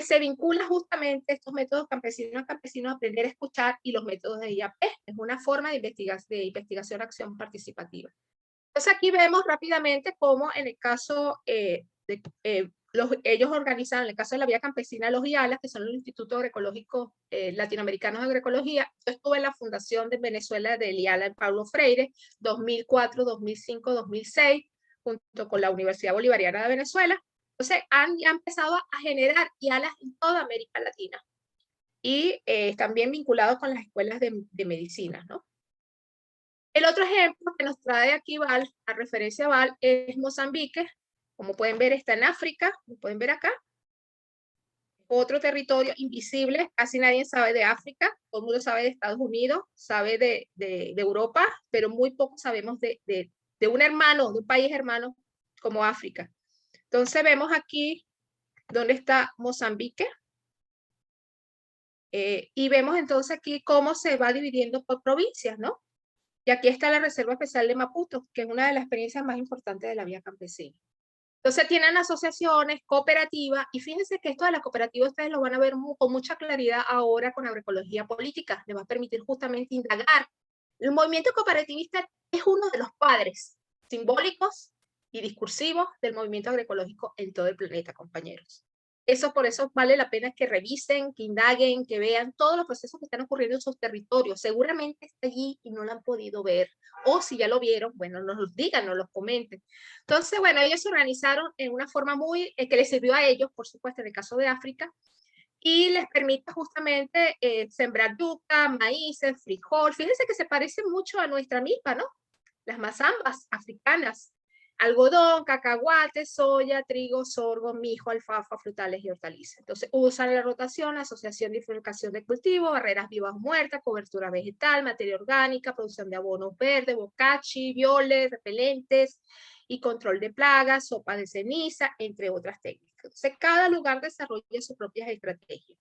Speaker 5: se vincula justamente estos métodos campesinos a campesinos, aprender a escuchar, y los métodos de IAP, es una forma de investigación, acción participativa. Entonces aquí vemos rápidamente cómo en el caso ellos organizan, en el caso de la Vía Campesina, los IALAS, que son los Institutos Agroecológicos Latinoamericanos de Agroecología. Yo estuve en la fundación de Venezuela del IALA en Paulo Freire, 2004, 2005, 2006, junto con la Universidad Bolivariana de Venezuela. Entonces han empezado a generar IALAS en toda América Latina, y también vinculados con las escuelas de medicina, ¿no? El otro ejemplo que nos trae aquí Val, a referencia a Val, es Mozambique. Como pueden ver, está en África, lo pueden ver acá. Otro territorio invisible, casi nadie sabe de África, todo el mundo sabe de Estados Unidos, sabe de Europa, pero muy poco sabemos de un hermano, de un país hermano como África. Entonces vemos aquí dónde está Mozambique. Y vemos entonces aquí cómo se va dividiendo por provincias, ¿no? Y aquí está la Reserva Especial de Maputo, que es una de las experiencias más importantes de la vía campesina. Entonces tienen asociaciones, cooperativas, y fíjense que esto de la cooperativa ustedes lo van a ver con mucha claridad ahora con agroecología política, les va a permitir justamente indagar. El movimiento cooperativista es uno de los padres simbólicos y discursivos del movimiento agroecológico en todo el planeta, compañeros. Eso por eso vale la pena que revisen, que indaguen, que vean todos los procesos que están ocurriendo en sus territorios. Seguramente está allí y no lo han podido ver. O si ya lo vieron, bueno, nos los digan, nos los comenten. Entonces, bueno, ellos se organizaron en una forma muy, que les sirvió a ellos, por supuesto, en el caso de África, y les permite justamente sembrar yuca, maíz, frijol. Fíjense que se parece mucho a nuestra milpa, ¿no? Las mazambas africanas. Algodón, cacahuate, soya, trigo, sorgo, mijo, alfalfa, frutales y hortalizas. Entonces usan la rotación, la asociación de diferenciación de cultivo, barreras vivas muertas, cobertura vegetal, materia orgánica, producción de abonos verdes, bocachi, violes, repelentes y control de plagas, sopa de ceniza, entre otras técnicas. Entonces cada lugar desarrolla sus propias estrategias.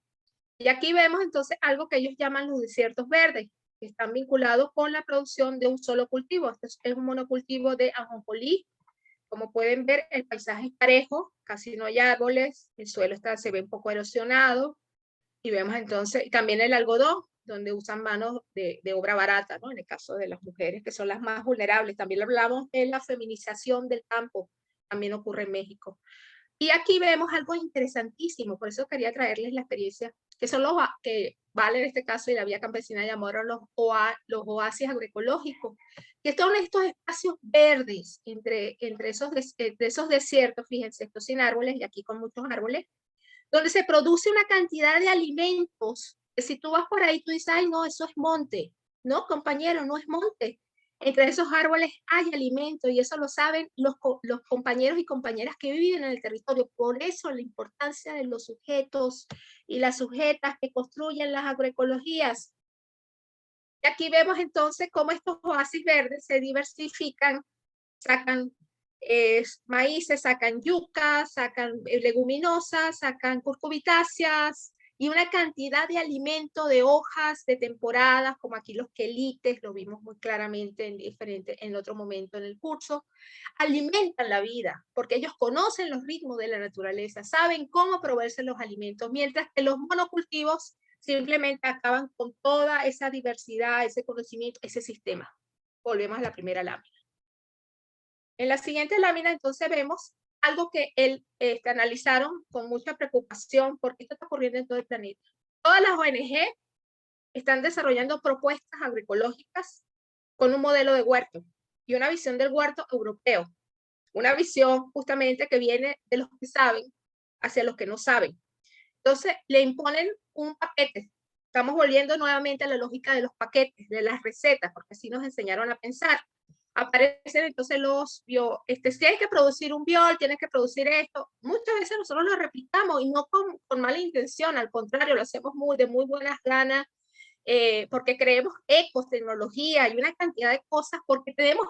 Speaker 5: Y aquí vemos entonces algo que ellos llaman los desiertos verdes, que están vinculados con la producción de un solo cultivo. Este es un monocultivo de ajonjolí. Como pueden ver, el paisaje es parejo, casi no hay árboles, el suelo se ve un poco erosionado, y vemos entonces también el algodón, donde usan manos de obra barata, ¿no? En el caso de las mujeres, que son las más vulnerables. También hablamos de la feminización del campo, también ocurre en México. Y aquí vemos algo interesantísimo, por eso quería traerles la experiencia, que son los que vale en este caso, y la vía campesina llamaron los oasis agroecológicos, que son estos espacios verdes entre esos desiertos, fíjense, estos sin árboles y aquí con muchos árboles, donde se produce una cantidad de alimentos, que si tú vas por ahí, tú dices, ay, no, eso es monte. No, compañero, no es monte. Entre esos árboles hay alimento y eso lo saben los compañeros y compañeras que viven en el territorio. Por eso la importancia de los sujetos y las sujetas que construyen las agroecologías. Y aquí vemos entonces cómo estos oasis verdes se diversifican, sacan maíces, sacan yuca, sacan leguminosas, sacan curcubitáceas y una cantidad de alimento de hojas de temporadas, como aquí los quelites, lo vimos muy claramente en otro momento en el curso, alimentan la vida, porque ellos conocen los ritmos de la naturaleza, saben cómo proveerse los alimentos, mientras que los monocultivos simplemente acaban con toda esa diversidad, ese conocimiento, ese sistema. Volvemos a la primera lámina. En la siguiente lámina entonces vemos algo que analizaron con mucha preocupación porque esto está ocurriendo en todo el planeta. Todas las ONG están desarrollando propuestas agroecológicas con un modelo de huerto y una visión del huerto europeo. Una visión justamente que viene de los que saben hacia los que no saben. Entonces le imponen un paquete. Estamos volviendo nuevamente a la lógica de los paquetes, de las recetas, porque así nos enseñaron a pensar. Aparecen entonces si tienes que producir un biol, tienes que producir esto. Muchas veces nosotros lo replicamos y no con mala intención, al contrario, lo hacemos de muy buenas ganas, porque creemos ecos, tecnología y una cantidad de cosas, porque tenemos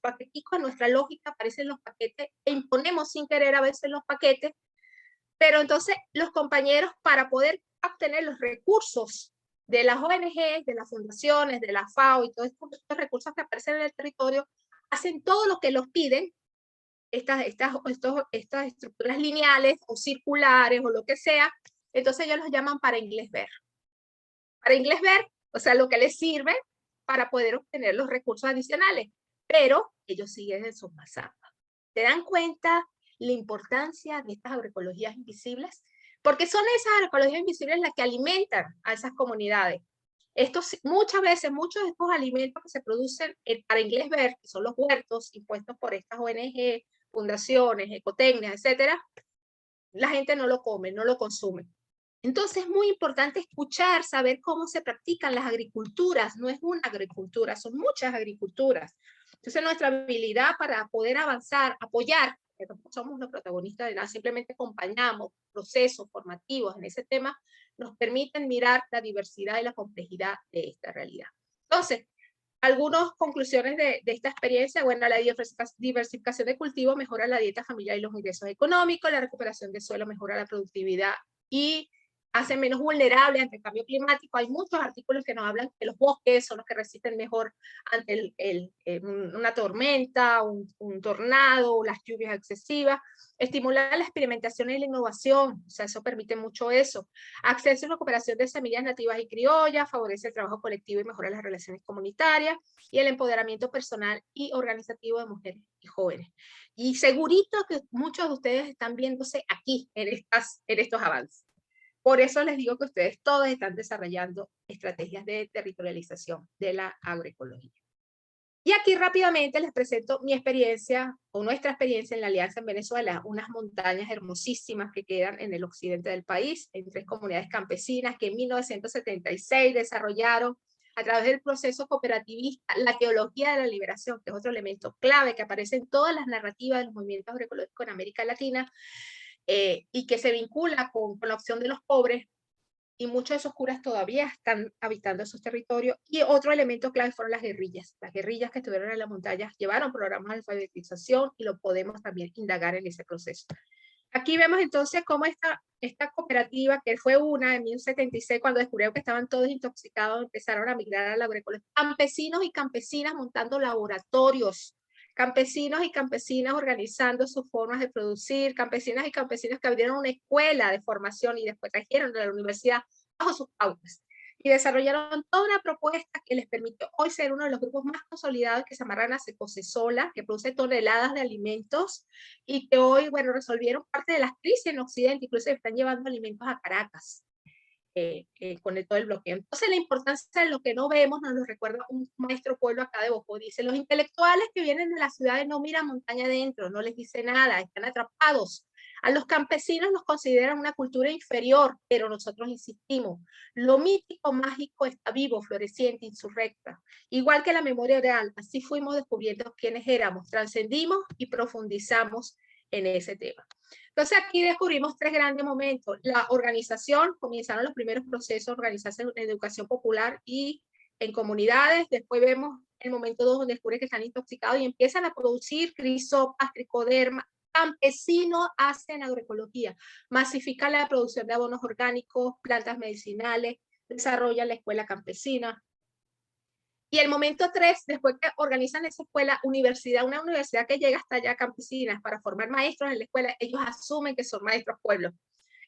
Speaker 5: paqueticos en nuestra lógica, aparecen los paquetes e imponemos sin querer a veces los paquetes, pero entonces los compañeros para poder obtener los recursos de las ONG, de las fundaciones, de la FAO y todos estos recursos que aparecen en el territorio, hacen todo lo que los piden, estas estructuras lineales o circulares o lo que sea, entonces ellos los llaman para inglés ver. Para inglés ver, o sea, lo que les sirve para poder obtener los recursos adicionales, pero ellos siguen en sus mazambas. ¿Se dan cuenta la importancia de estas agroecologías invisibles? Porque son esas agroecologías invisibles las que alimentan a esas comunidades. Muchas veces, muchos de estos alimentos que se producen para inglés ver, que son los huertos impuestos por estas ONG, fundaciones, ecotecnias, etcétera, la gente no lo come, no lo consume. Entonces es muy importante escuchar, saber cómo se practican las agriculturas. No es una agricultura, son muchas agriculturas. Entonces nuestra habilidad para poder avanzar, apoyar, que no somos los protagonistas de nada, simplemente acompañamos procesos formativos en ese tema, nos permiten mirar la diversidad y la complejidad de esta realidad. Entonces, algunas conclusiones de esta experiencia. Bueno, la diversificación de cultivos mejora la dieta familiar y los ingresos económicos, la recuperación de suelo mejora la productividad y hacen menos vulnerables ante el cambio climático. Hay muchos artículos que nos hablan que los bosques son los que resisten mejor ante una tormenta, un tornado, las lluvias excesivas. Estimular la experimentación y la innovación, o sea, eso permite mucho eso. Acceso a la cooperación de semillas nativas y criollas, favorece el trabajo colectivo y mejora las relaciones comunitarias, y el empoderamiento personal y organizativo de mujeres y jóvenes. Y segurito que muchos de ustedes están viéndose aquí en estos avances. Por eso les digo que ustedes todos están desarrollando estrategias de territorialización de la agroecología. Y aquí rápidamente les presento mi experiencia o nuestra experiencia en la Alianza en Venezuela, unas montañas hermosísimas que quedan en el occidente del país, en 3 comunidades campesinas que en 1976 desarrollaron a través del proceso cooperativista la teología de la liberación, que es otro elemento clave que aparece en todas las narrativas de los movimientos agroecológicos en América Latina, y que se vincula con la opción de los pobres, y muchos de esos curas todavía están habitando esos territorios. Y otro elemento clave fueron las guerrillas. Las guerrillas que estuvieron en las montañas llevaron programas de alfabetización y lo podemos también indagar en ese proceso. Aquí vemos entonces cómo esta cooperativa, que fue una en 1976, cuando descubrieron que estaban todos intoxicados, empezaron a migrar a la agroecología. Campesinos y campesinas montando laboratorios, campesinos y campesinas organizando sus formas de producir, campesinas y campesinos que abrieron una escuela de formación y después trajeron de la universidad bajo sus pautas. Y desarrollaron toda una propuesta que les permitió hoy ser uno de los grupos más consolidados que se amarran a Secosesola, que produce toneladas de alimentos y que hoy, bueno, resolvieron parte de las crisis en Occidente, incluso están llevando alimentos a Caracas. Con todo el bloqueo. Entonces la importancia de lo que no vemos nos lo recuerda un maestro pueblo acá de Bocó. Dice, los intelectuales que vienen de las ciudades no miran montaña adentro, no les dice nada, están atrapados. A los campesinos nos consideran una cultura inferior, pero nosotros insistimos. Lo mítico, mágico está vivo, floreciente, insurrecta. Igual que la memoria oral, así fuimos descubriendo quiénes éramos, trascendimos y profundizamos en ese tema. Entonces aquí descubrimos 3 grandes momentos. La organización, comenzaron los primeros procesos de organizarse en educación popular y en comunidades. Después vemos el momento 2 donde descubren que están intoxicados y empiezan a producir crisopas, tricoderma. Campesinos hacen agroecología, masifican la producción de abonos orgánicos, plantas medicinales, desarrollan la escuela campesina. Y el momento 3, después que organizan esa escuela, una universidad que llega hasta allá, campesinas, para formar maestros en la escuela, ellos asumen que son maestros pueblos.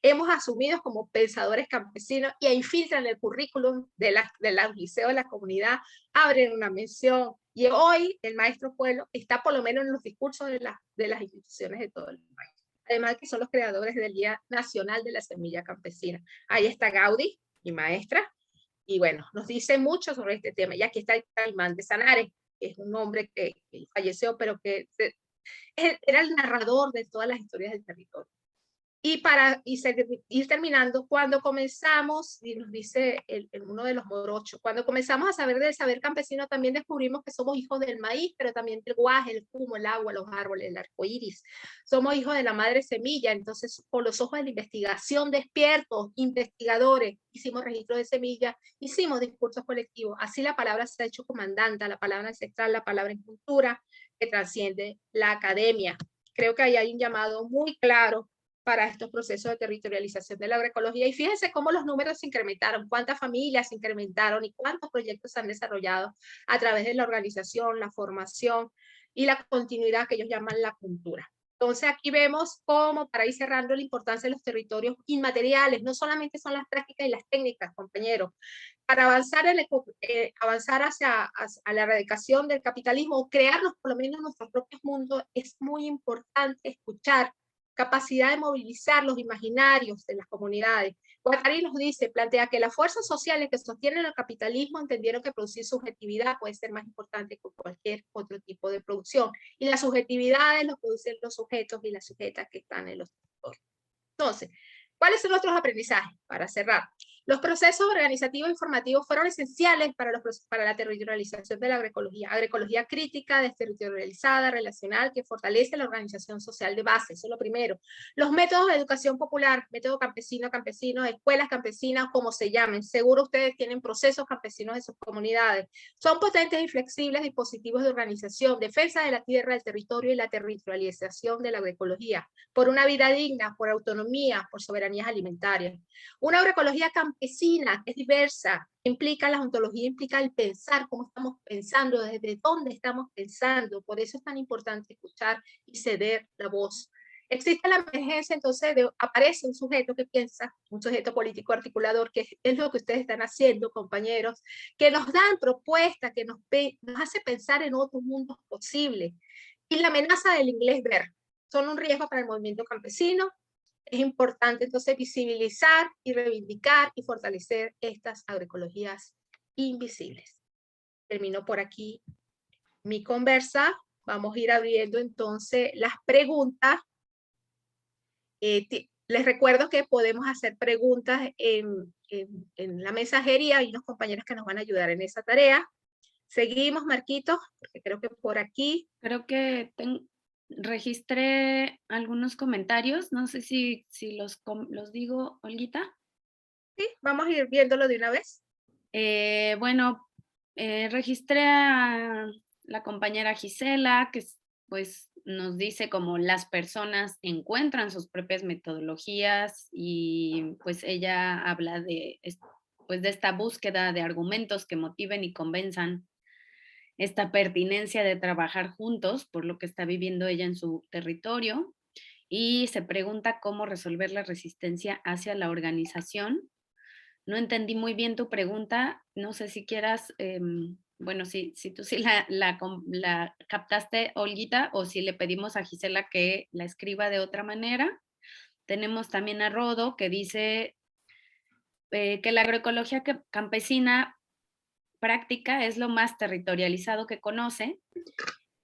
Speaker 5: Hemos asumido como pensadores campesinos y infiltran el currículum de los liceos de la comunidad, abren una mención. Y hoy el maestro pueblo está por lo menos en los discursos de las instituciones de todo el país. Además que son los creadores del Día Nacional de la Semilla Campesina. Ahí está Gaudí, mi maestra. Y bueno, nos dice mucho sobre este tema. Y aquí está el Caimán de Sanares, que es un hombre que falleció, pero que era el narrador de todas las historias del territorio. Y para ir terminando, cuando comenzamos, y nos dice uno de los morochos, cuando comenzamos a saber del saber campesino, también descubrimos que somos hijos del maíz, pero también del guaje, el humo, el agua, los árboles, el arco iris. Somos hijos de la madre semilla, entonces con los ojos de la investigación despiertos, investigadores, hicimos registro de semillas, hicimos discursos colectivos. Así la palabra se ha hecho comandante, la palabra ancestral, la palabra en cultura, que trasciende la academia. Creo que ahí hay un llamado muy claro para estos procesos de territorialización de la agroecología. Y fíjense cómo los números se incrementaron, cuántas familias se incrementaron y cuántos proyectos se han desarrollado a través de la organización, la formación y la continuidad que ellos llaman la cultura. Entonces aquí vemos cómo, para ir cerrando, la importancia de los territorios inmateriales, no solamente son las prácticas y las técnicas, compañeros. Para avanzar, avanzar hacia la erradicación del capitalismo o crearnos por lo menos nuestros propios mundos, es muy importante escuchar, capacidad de movilizar los imaginarios de las comunidades. Guattari nos dice, plantea que las fuerzas sociales que sostienen el capitalismo entendieron que producir subjetividad puede ser más importante que cualquier otro tipo de producción. Y las subjetividades las producen los sujetos y las sujetas que están en los territorios. Entonces, ¿cuáles son nuestros aprendizajes? Para cerrar. Los procesos organizativos y formativos fueron esenciales para la territorialización de la agroecología. Agroecología crítica, desterritorializada, relacional, que fortalece la organización social de base, eso es lo primero. Los métodos de educación popular, método campesino, escuelas campesinas, como se llamen. Seguro ustedes tienen procesos campesinos en sus comunidades. Son potentes y flexibles dispositivos de organización, defensa de la tierra, del territorio y la territorialización de la agroecología, por una vida digna, por autonomía, por soberanías alimentarias. Una agroecología campesina que es diversa, implica la ontología, implica el pensar, cómo estamos pensando, desde dónde estamos pensando. Por eso es tan importante escuchar y ceder la voz. Existe la emergencia, entonces aparece un sujeto que piensa, un sujeto político articulador, que es lo que ustedes están haciendo, compañeros, que nos dan propuestas, que nos hace pensar en otros mundos posibles. Y la amenaza del inglés ver son un riesgo para el movimiento campesino. Es importante entonces visibilizar y reivindicar y fortalecer estas agroecologías invisibles. Termino por aquí mi conversa. Vamos a ir abriendo entonces las preguntas. Les recuerdo que podemos hacer preguntas en la mensajería. Hay unos compañeros que nos van a ayudar en esa tarea. Seguimos, Marquitos, porque creo que por aquí.
Speaker 4: Creo que registré algunos comentarios, no sé si los digo, Olguita.
Speaker 5: Sí, vamos a ir viéndolo de una vez.
Speaker 4: Bueno, registré a la compañera Gisela, que pues nos dice cómo las personas encuentran sus propias metodologías y pues ella habla de esta búsqueda de argumentos que motiven y convenzan esta pertinencia de trabajar juntos por lo que está viviendo ella en su territorio, y se pregunta cómo resolver la resistencia hacia la organización. No entendí muy bien tu pregunta, no sé si quieras, bueno, si tú sí la captaste, Olguita, o si le pedimos a Gisela que la escriba de otra manera. Tenemos también a Rodo, que dice que la agroecología campesina práctica es lo más territorializado que conoce.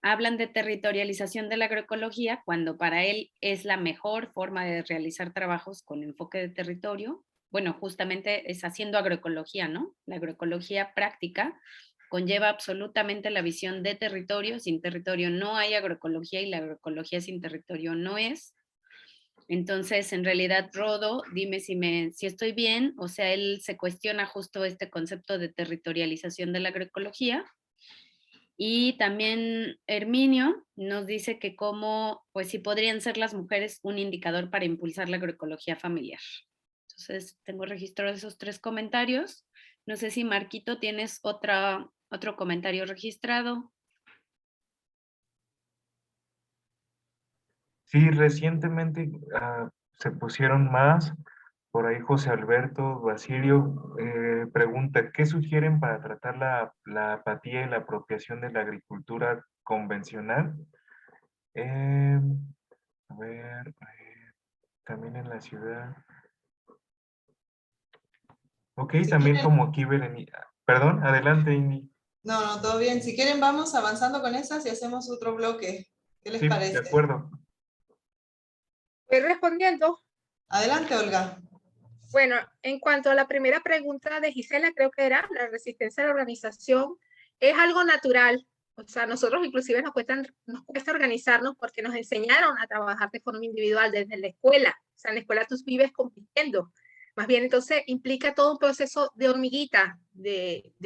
Speaker 4: Hablan de territorialización de la agroecología cuando para él es la mejor forma de realizar trabajos con enfoque de territorio. Bueno, justamente es haciendo agroecología, ¿no? La agroecología práctica conlleva absolutamente la visión de territorio. Sin territorio no hay agroecología y la agroecología sin territorio no es. Entonces, en realidad, Rodo, dime si estoy bien, o sea, él se cuestiona justo este concepto de territorialización de la agroecología. Y también Herminio nos dice que pues si podrían ser las mujeres un indicador para impulsar la agroecología familiar. Entonces, tengo registrados esos 3 comentarios. No sé si, Marquito, tienes otro comentario registrado.
Speaker 3: Sí, recientemente se pusieron más. Por ahí José Alberto Basilio pregunta, ¿qué sugieren para tratar la apatía y la apropiación de la agricultura convencional? A ver, también en la ciudad. Ok,
Speaker 1: Si
Speaker 3: también
Speaker 1: quieren,
Speaker 3: como aquí perdón, adelante, Indy.
Speaker 1: no, todo bien. Si quieren vamos avanzando con esas y hacemos otro bloque. ¿Qué les
Speaker 3: Sí,
Speaker 1: parece?
Speaker 3: de acuerdo.
Speaker 5: Voy respondiendo.
Speaker 1: Adelante, Olga.
Speaker 5: Bueno, en cuanto a la primera pregunta de Gisela, creo que era la resistencia a la organización, es algo natural. O sea, nosotros inclusive nos cuesta organizarnos porque nos enseñaron a trabajar de forma individual desde la escuela. O sea, en la escuela tú vives compitiendo. Más bien, entonces, implica todo un proceso de hormiguita,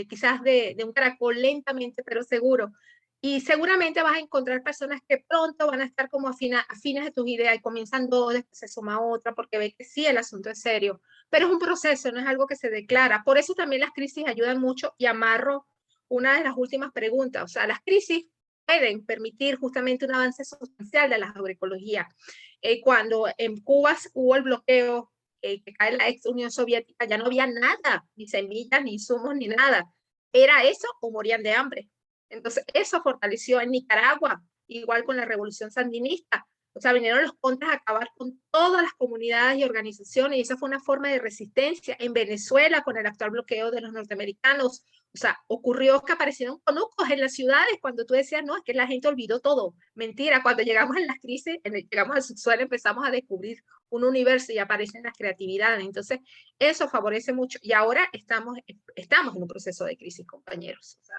Speaker 5: quizás de un caracol lentamente, pero seguro. Y seguramente vas a encontrar personas que pronto van a estar como afines de tus ideas y comienzan dos, después se suma otra, porque ve que sí, el asunto es serio. Pero es un proceso, no es algo que se declara. Por eso también las crisis ayudan mucho, y amarro una de las últimas preguntas. O sea, las crisis pueden permitir justamente un avance sustancial de la agroecología. Cuando en Cuba hubo el bloqueo, que cae la ex Unión Soviética, ya no había nada, ni semillas, ni insumos, ni nada. Era eso o morían de hambre. Entonces, eso fortaleció en Nicaragua, igual con la revolución sandinista. O sea, vinieron los contras a acabar con todas las comunidades y organizaciones, y esa fue una forma de resistencia. En Venezuela, con el actual bloqueo de los norteamericanos, O sea, ocurrió que aparecieron conucos en las ciudades cuando tú decías, no, es que la gente olvidó todo. Mentira, cuando llegamos en las crisis, llegamos al subsuelo, empezamos a descubrir un universo y aparecen las creatividades. Entonces, eso favorece mucho. Y ahora estamos en un proceso de crisis, compañeros. O sea,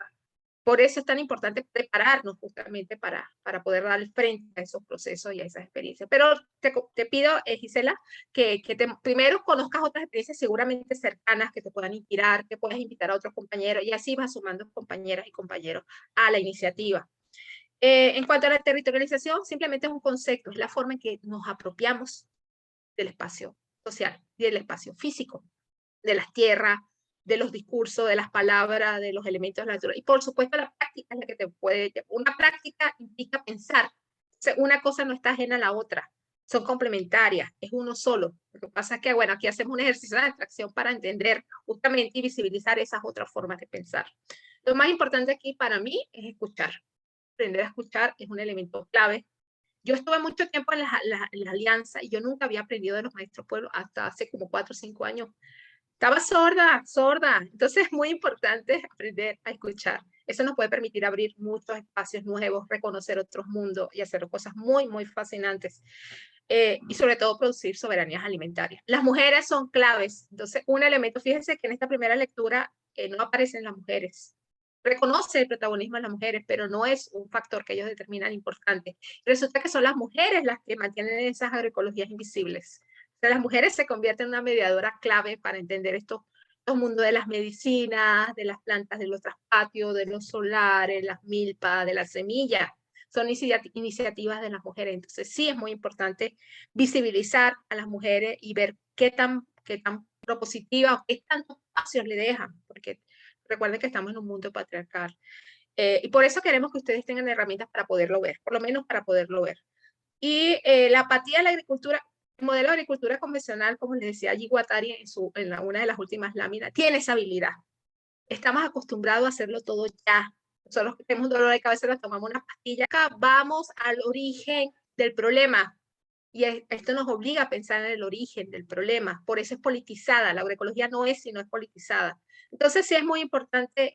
Speaker 5: por eso es tan importante prepararnos justamente para poder dar frente a esos procesos y a esas experiencias. Pero te pido, Gisela, que primero conozcas otras experiencias seguramente cercanas que te puedan inspirar, que puedas invitar a otros compañeros y así vas sumando compañeras y compañeros a la iniciativa. En cuanto a la territorialización, simplemente es un concepto, es la forma en que nos apropiamos del espacio social y del espacio físico, de las tierras, de los discursos, de las palabras, de los elementos de la naturaleza. Y por supuesto la práctica es la que te puede... Una práctica implica pensar. O sea, una cosa no está ajena a la otra. Son complementarias, es uno solo. Lo que pasa es que, bueno, aquí hacemos un ejercicio de abstracción para entender justamente y visibilizar esas otras formas de pensar. Lo más importante aquí para mí es escuchar. Aprender a escuchar es un elemento clave. Yo estuve mucho tiempo en la alianza y yo nunca había aprendido de los maestros pueblos hasta hace como 4 o 5 años. Estaba sorda. Entonces es muy importante aprender a escuchar. Eso nos puede permitir abrir muchos espacios nuevos, reconocer otros mundos y hacer cosas muy, muy fascinantes. Y sobre todo producir soberanías alimentarias. Las mujeres son claves. Entonces, un elemento, fíjense que en esta primera lectura no aparecen las mujeres. Reconoce el protagonismo de las mujeres, pero no es un factor que ellos determinan importante. Resulta que son las mujeres las que mantienen esas agroecologías invisibles. O sea, las mujeres se convierten en una mediadora clave para entender estos mundos de las medicinas, de las plantas, de los traspatios, de los solares, las milpas, de las semillas. Son iniciativas de las mujeres. Entonces sí es muy importante visibilizar a las mujeres y ver qué tan propositiva, qué tantos espacios le dejan, porque recuerden que estamos en un mundo patriarcal. Y por eso queremos que ustedes tengan herramientas para poderlo ver, por lo menos para poderlo ver. Y la apatía de la agricultura, el modelo de agricultura convencional, como les decía allí Guattari en una de las últimas láminas, tiene esa habilidad. Estamos acostumbrados a hacerlo todo ya. Nosotros que tenemos un dolor de cabeza, nos tomamos una pastilla. Acá vamos al origen del problema. Y esto nos obliga a pensar en el origen del problema. Por eso es politizada. La agroecología no es, sino es politizada. Entonces sí es muy importante,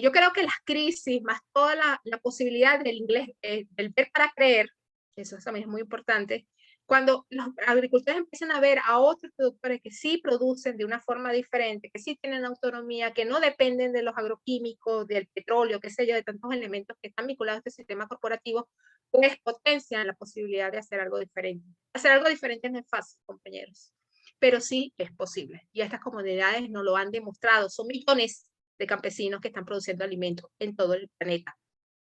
Speaker 5: yo creo que las crisis, más toda la posibilidad del inglés, del ver para creer, eso también es muy importante, cuando los agricultores empiezan a ver a otros productores que sí producen de una forma diferente, que sí tienen autonomía, que no dependen de los agroquímicos, del petróleo, qué sé yo, de tantos elementos que están vinculados a este sistema corporativo, pues potencian la posibilidad de hacer algo diferente. Hacer algo diferente no es fácil, compañeros, pero sí es posible. Y estas comunidades nos lo han demostrado. Son millones de campesinos que están produciendo alimentos en todo el planeta,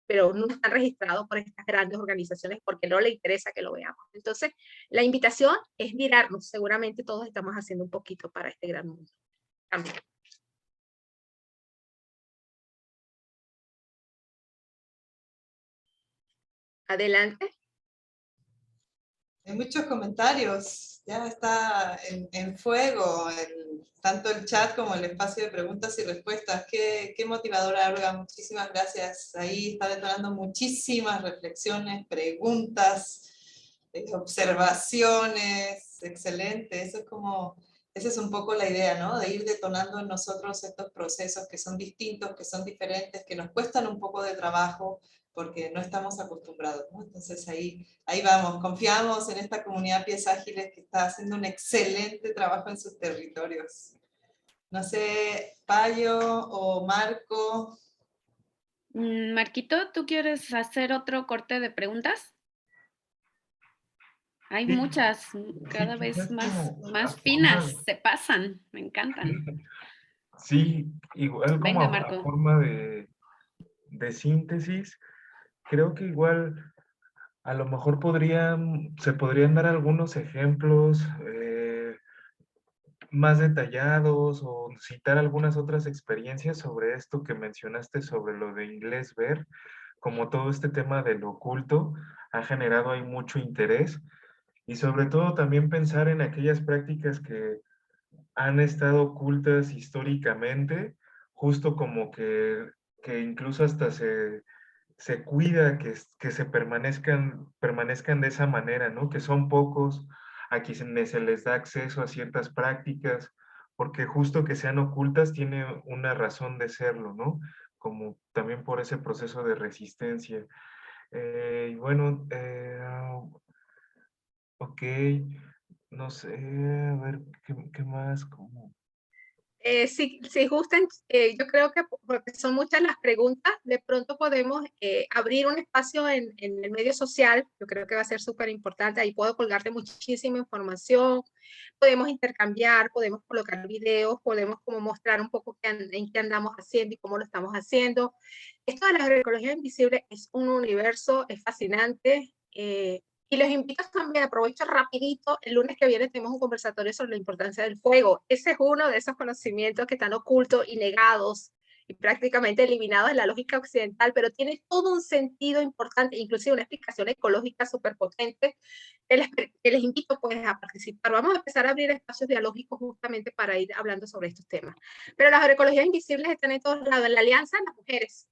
Speaker 5: pero no están registrados por estas grandes organizaciones porque no les interesa que lo veamos. Entonces, la invitación es mirarnos. Seguramente todos estamos haciendo un poquito para este gran mundo. También. Adelante.
Speaker 1: Hay muchos comentarios, ya está en fuego tanto el chat como el espacio de preguntas y respuestas. Qué motivadora, Olga, muchísimas gracias. Ahí está detonando muchísimas reflexiones, preguntas, observaciones, excelente. Esa es un poco la idea, ¿no? De ir detonando en nosotros estos procesos que son distintos, que son diferentes, que nos cuestan un poco de trabajo, porque no estamos acostumbrados, ¿no? Entonces ahí vamos, confiamos en esta comunidad Pies Ágiles que está haciendo un excelente trabajo en sus territorios. No sé, Payo o Marco.
Speaker 4: Marquito, ¿tú quieres hacer otro corte de preguntas? Hay
Speaker 3: Sí,
Speaker 4: muchas, cada
Speaker 3: sí,
Speaker 4: vez más
Speaker 3: a
Speaker 4: finas,
Speaker 3: forma,
Speaker 4: se pasan, me encantan.
Speaker 3: sí, igual como
Speaker 4: Venga,
Speaker 3: a
Speaker 4: Marco.
Speaker 3: forma de síntesis, creo que igual a lo mejor se podrían dar algunos ejemplos más detallados o citar algunas otras experiencias sobre esto que mencionaste, sobre lo de inglés ver, como todo este tema del oculto ha generado ahí mucho interés y sobre todo también pensar en aquellas prácticas que han estado ocultas históricamente, justo como que incluso hasta se cuida que se permanezcan de esa manera, ¿no? Que son pocos a quienes se les da acceso a ciertas prácticas porque justo que sean ocultas tiene una razón de serlo, ¿no? Como también por ese proceso de resistencia. Y bueno, ok, no sé, a ver, ¿qué más? ¿Cómo?
Speaker 5: Si gustan, yo creo que porque son muchas las preguntas, de pronto podemos abrir un espacio en el medio social, yo creo que va a ser súper importante, ahí puedo colgarte muchísima información, podemos intercambiar, podemos colocar videos, podemos como mostrar un poco en qué andamos haciendo y cómo lo estamos haciendo. Esto de la agroecología invisible es un universo, es fascinante, y los invito también, aprovecho rapidito, el lunes que viene tenemos un conversatorio sobre la importancia del fuego. Ese es uno de esos conocimientos que están ocultos y negados y prácticamente eliminados en la lógica occidental, pero tiene todo un sentido importante, inclusive una explicación ecológica súper potente, que les invito pues a participar. Vamos a empezar a abrir espacios dialógicos justamente para ir hablando sobre estos temas. Pero las agroecologías invisibles están en todos lados. En la alianza,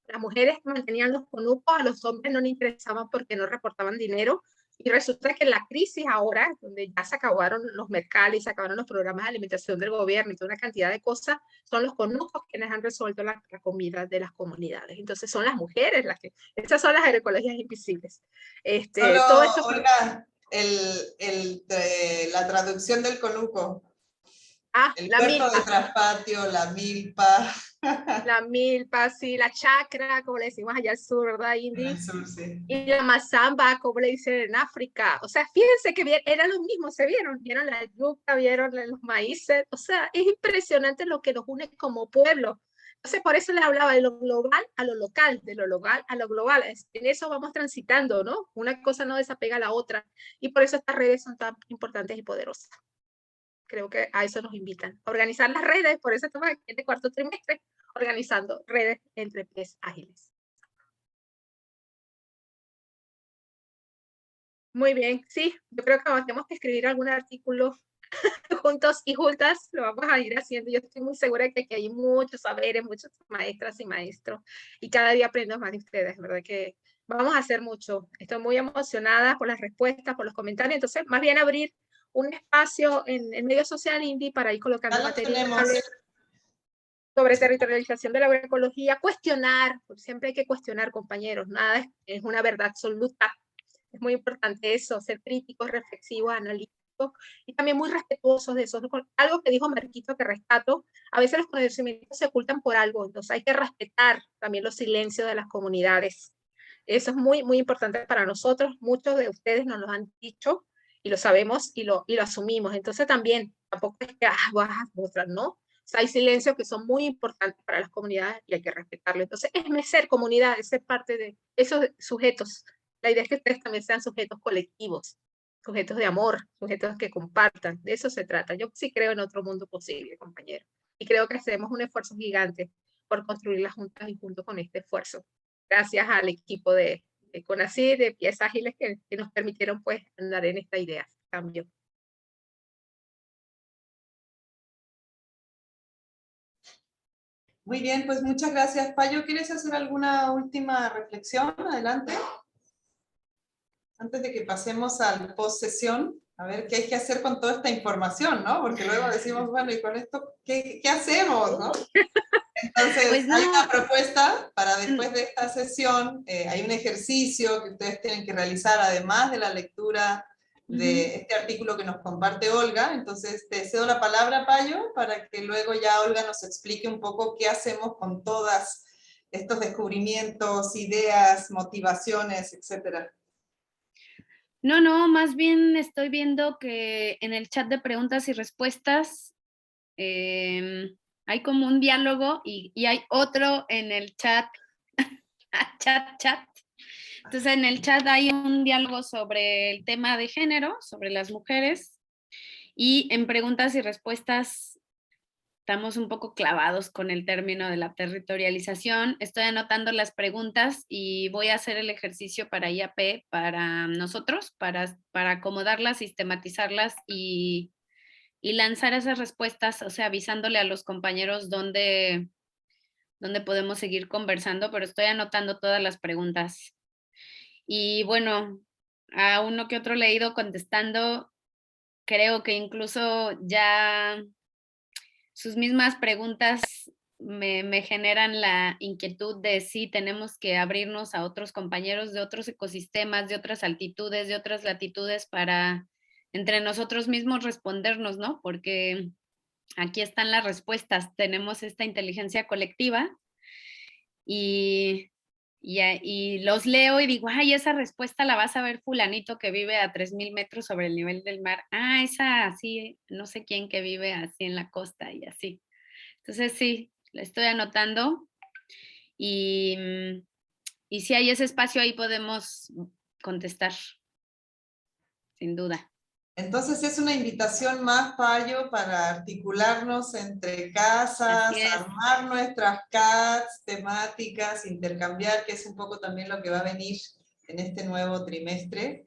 Speaker 5: las mujeres mantenían los conupos, a los hombres no les interesaban porque no reportaban dinero. Y resulta que la crisis ahora, donde ya se acabaron los mercados, se acabaron los programas de alimentación del gobierno y toda una cantidad de cosas, son los conujos quienes han resuelto la comida de las comunidades. Entonces son las mujeres las que, estas son las agroecologías invisibles.
Speaker 1: Solo,
Speaker 5: Todo esto fue,
Speaker 1: Olga, la traducción del conuco. El
Speaker 5: la
Speaker 1: huerto de
Speaker 5: milpa,
Speaker 1: traspatio, la milpa.
Speaker 5: la milpa, sí, la chacra, como le decimos allá al sur, ¿verdad,
Speaker 1: En
Speaker 5: Indy?
Speaker 1: el sur, sí.
Speaker 5: Y la mazamba, como le dicen en África. O sea, fíjense que era lo mismo, se vieron la yuca, vieron los maíces. O sea, es impresionante lo que nos une como pueblo. Entonces, por eso les hablaba de lo global a lo local, de lo local a lo global. En eso vamos transitando, ¿no? Una cosa no desapega a la otra. Y por eso estas redes son tan importantes y poderosas. Creo que a eso nos invitan. A organizar las redes, por eso estamos aquí en este cuarto trimestre, organizando redes entre pies ágiles. Muy bien, sí, yo creo que tenemos que escribir algún artículo juntos y juntas, lo vamos a ir haciendo. Yo estoy muy segura de que aquí hay muchos saberes, muchas maestras y maestros, y cada día aprendo más de ustedes, ¿verdad? Que vamos a hacer mucho. Estoy muy emocionada por las respuestas, por los comentarios, entonces más bien abrir un espacio en el medio social Indy para ir colocando
Speaker 1: Ya lo
Speaker 5: materiales
Speaker 1: tenemos.
Speaker 5: sobre territorialización de la agroecología, cuestionar, porque siempre hay que cuestionar, compañeros, nada es una verdad absoluta. Es muy importante eso, ser críticos, reflexivos, analíticos y también muy respetuosos de eso. Algo que dijo Marquito que rescato, a veces los conocimientos se ocultan por algo, entonces hay que respetar también los silencios de las comunidades. Eso es muy, muy importante para nosotros. Muchos de ustedes nos lo han dicho y lo sabemos y lo asumimos. Entonces también, tampoco es que vas a mostrar, ¿no? O sea, hay silencios que son muy importantes para las comunidades y hay que respetarlo. Entonces, es ser comunidad, es ser parte de esos sujetos. La idea es que ustedes también sean sujetos colectivos, sujetos de amor, sujetos que compartan. De eso se trata. Yo sí creo en otro mundo posible, compañero. Y creo que hacemos un esfuerzo gigante por construirla juntas y junto con este esfuerzo. Gracias al equipo de CONACYT, de Pies Ágiles, que nos permitieron pues andar en esta idea, cambio.
Speaker 1: Muy bien, pues muchas gracias. Payo, ¿quieres hacer alguna última reflexión? Adelante. Antes de que pasemos al post-sesión, a ver qué hay que hacer con toda esta información, ¿no? Porque luego decimos, bueno, ¿y con esto qué hacemos, no? Entonces,
Speaker 4: Pues no.
Speaker 1: hay una propuesta para después de esta sesión, hay un ejercicio que ustedes tienen que realizar, además de la lectura de este artículo que nos comparte Olga. Entonces, te cedo la palabra, Payo, para que luego ya Olga nos explique un poco qué hacemos con todos estos descubrimientos, ideas, motivaciones, etcétera.
Speaker 4: No, más bien estoy viendo que en el chat de preguntas y respuestas hay como un diálogo y hay otro en el chat, chat. Entonces en el chat hay un diálogo sobre el tema de género, sobre las mujeres, y en preguntas y respuestas estamos un poco clavados con el término de la territorialización. Estoy anotando las preguntas y voy a hacer el ejercicio para IAP, para nosotros, para acomodarlas, sistematizarlas y lanzar esas respuestas, o sea, avisándole a los compañeros dónde podemos seguir conversando, pero estoy anotando todas las preguntas. Y bueno, a uno que otro le he ido contestando, creo que incluso ya sus mismas preguntas me generan la inquietud de si tenemos que abrirnos a otros compañeros de otros ecosistemas, de otras altitudes, de otras latitudes para entre nosotros mismos respondernos, ¿no? Porque aquí están las respuestas, tenemos esta inteligencia colectiva y los leo y digo, ay, esa respuesta la vas a ver fulanito que vive a 3,000 metros sobre el nivel del mar. Ah, esa así, no sé quién que vive así en la costa y así. Entonces sí, la estoy anotando y si hay ese espacio ahí podemos contestar, sin duda.
Speaker 1: Entonces es una invitación más, Payo, para articularnos entre casas, armar nuestras CATs temáticas, intercambiar, que es un poco también lo que va a venir en este nuevo trimestre.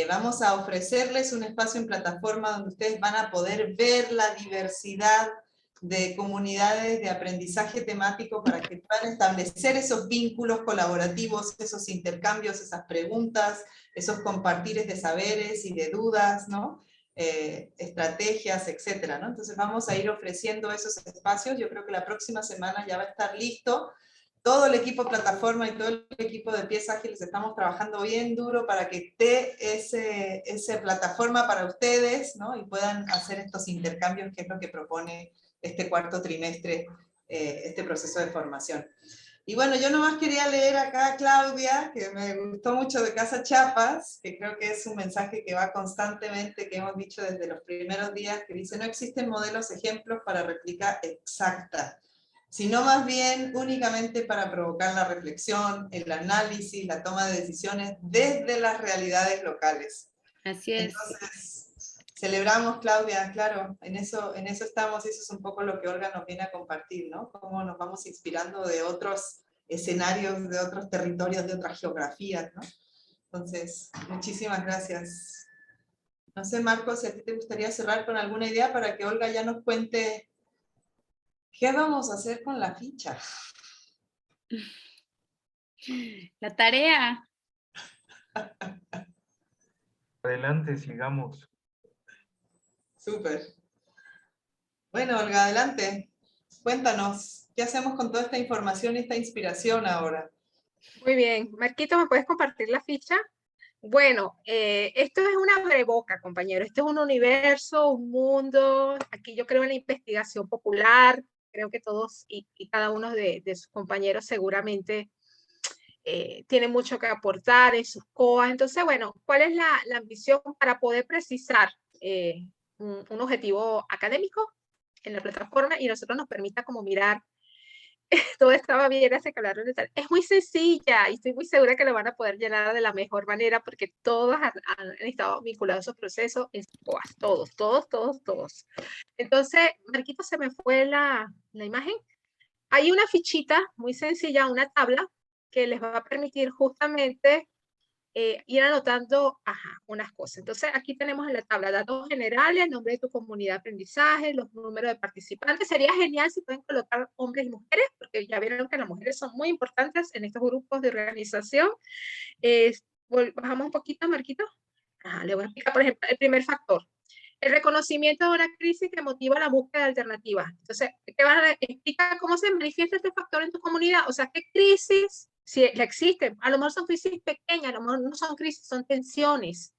Speaker 1: Vamos a ofrecerles un espacio en plataforma donde ustedes van a poder ver la diversidad de comunidades de aprendizaje temático para que puedan establecer esos vínculos colaborativos, esos intercambios, esas preguntas, esos compartires de saberes y de dudas, ¿no? Estrategias, etcétera, ¿no? Entonces vamos a ir ofreciendo esos espacios. Yo creo que la próxima semana ya va a estar listo. Todo el equipo plataforma y todo el equipo de Pies Ágiles estamos trabajando bien duro para que esté esa plataforma para ustedes, ¿no? Y puedan hacer estos intercambios, que es lo que propone este cuarto trimestre, este proceso de formación. Y bueno, yo nomás quería leer acá a Claudia, que me gustó mucho de Casa Chiapas, que creo que es un mensaje que va constantemente, que hemos dicho desde los primeros días, que dice, no existen modelos ejemplos para réplica exacta, sino más bien únicamente para provocar la reflexión, el análisis, la toma de decisiones desde las realidades locales.
Speaker 4: Así es.
Speaker 1: Entonces, celebramos, Claudia, claro, en eso estamos, y eso es un poco lo que Olga nos viene a compartir, ¿no? Cómo nos vamos inspirando de otros escenarios, de otros territorios, de otras geografías, ¿no? Entonces, muchísimas gracias. No sé, Marcos, si a ti te gustaría cerrar con alguna idea para que Olga ya nos cuente qué vamos a hacer con la ficha.
Speaker 4: La tarea.
Speaker 3: Adelante, sigamos.
Speaker 1: Súper. Bueno, Olga, adelante. Cuéntanos, ¿qué hacemos con toda esta información y esta inspiración ahora?
Speaker 5: Muy bien. Marquito, ¿me puedes compartir la ficha? Bueno, esto es una breboca, compañero. Esto es un universo, un mundo. Aquí yo creo en la investigación popular. Creo que todos y cada uno de sus compañeros seguramente tienen mucho que aportar en sus COAs. Entonces, bueno, ¿cuál es la ambición para poder precisar un objetivo académico en la plataforma y nosotros nos permita como mirar todo estaba bien hasta que hablaron de tal. Es muy sencilla y estoy muy segura que lo van a poder llenar de la mejor manera porque todos han estado vinculados a esos procesos en COAS, todos. Entonces, Marquito, se me fue la imagen. Hay una fichita muy sencilla, una tabla que les va a permitir justamente ir anotando unas cosas. Entonces, aquí tenemos en la tabla datos generales, el nombre de tu comunidad de aprendizaje, los números de participantes. Sería genial si pueden colocar hombres y mujeres, porque ya vieron que las mujeres son muy importantes en estos grupos de organización. Bajamos un poquito, Marquito. Le voy a explicar, por ejemplo, el primer factor. El reconocimiento de una crisis que motiva la búsqueda de alternativas. Entonces, ¿qué van a explicar cómo se manifiesta este factor en tu comunidad? O sea, ¿qué crisis? Si existen, a lo mejor son crisis pequeñas, a lo mejor no son crisis, son tensiones.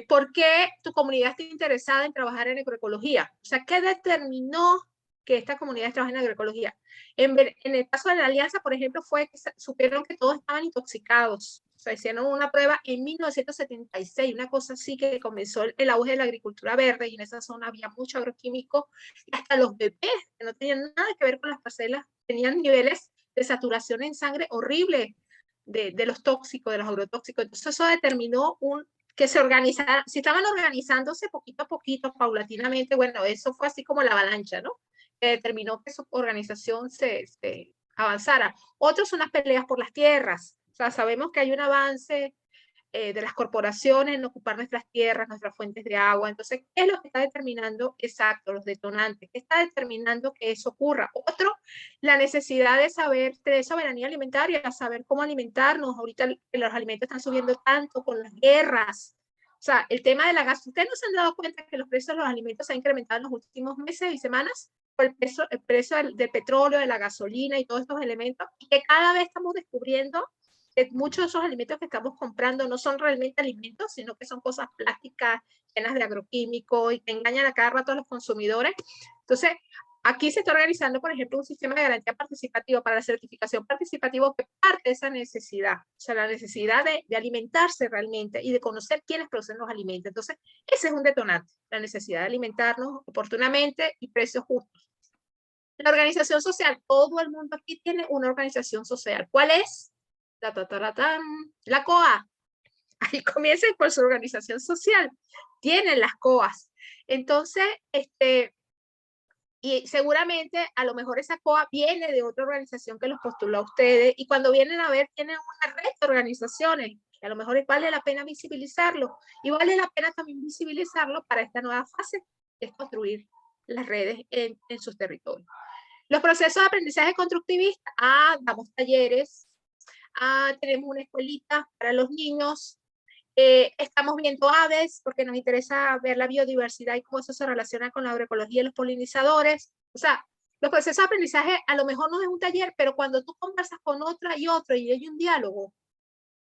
Speaker 5: ¿Por qué tu comunidad está interesada en trabajar en agroecología? O sea, ¿qué determinó que esta comunidad trabaje en agroecología? En el caso de la alianza, por ejemplo, fue que supieron que todos estaban intoxicados. O sea, hicieron una prueba en 1976, una cosa así, que comenzó el auge de la agricultura verde, y en esa zona había mucho agroquímico, y hasta los bebés, que no tenían nada que ver con las parcelas, tenían niveles de saturación en sangre horrible de los tóxicos, de los agrotóxicos. Entonces eso determinó que se organizaran, si estaban organizándose poquito a poquito, paulatinamente, bueno, eso fue así como la avalancha, ¿no? Que determinó que su organización se avanzara. Otros son las peleas por las tierras. O sea, sabemos que hay un avance de las corporaciones en ocupar nuestras tierras, nuestras fuentes de agua. Entonces, ¿qué es lo que está determinando exacto, los detonantes? ¿Qué está determinando que eso ocurra? Otro, la necesidad de saber, de soberanía alimentaria, saber cómo alimentarnos. Ahorita los alimentos están subiendo tanto con las guerras. O sea, el tema de la gas. ¿Ustedes no se han dado cuenta que los precios de los alimentos se han incrementado en los últimos meses y semanas? por el precio del petróleo, de la gasolina y todos estos elementos, y que cada vez estamos descubriendo que muchos de esos alimentos que estamos comprando no son realmente alimentos, sino que son cosas plásticas llenas de agroquímicos y que engañan a cada rato a los consumidores. Entonces, aquí se está organizando, por ejemplo, un sistema de garantía participativa para la certificación participativa que parte de esa necesidad, o sea, la necesidad de alimentarse realmente y de conocer quiénes producen los alimentos. Entonces, ese es un detonante, la necesidad de alimentarnos oportunamente y precios justos. La organización social, todo el mundo aquí tiene una organización social. ¿Cuál es? La COA. Ahí comiencen por su organización social. Tienen las COAs. Entonces, y seguramente a lo mejor esa COA viene de otra organización que los postuló a ustedes, y cuando vienen a ver tienen una red de organizaciones, que a lo mejor vale la pena visibilizarlo, y vale la pena también visibilizarlo para esta nueva fase, que es construir las redes en sus territorios. Los procesos de aprendizaje constructivista, damos talleres, tenemos una escuelita para los niños, estamos viendo aves porque nos interesa ver la biodiversidad y cómo eso se relaciona con la agroecología y los polinizadores. O sea, los procesos de aprendizaje a lo mejor no es un taller, pero cuando tú conversas con otra y otro y hay un diálogo,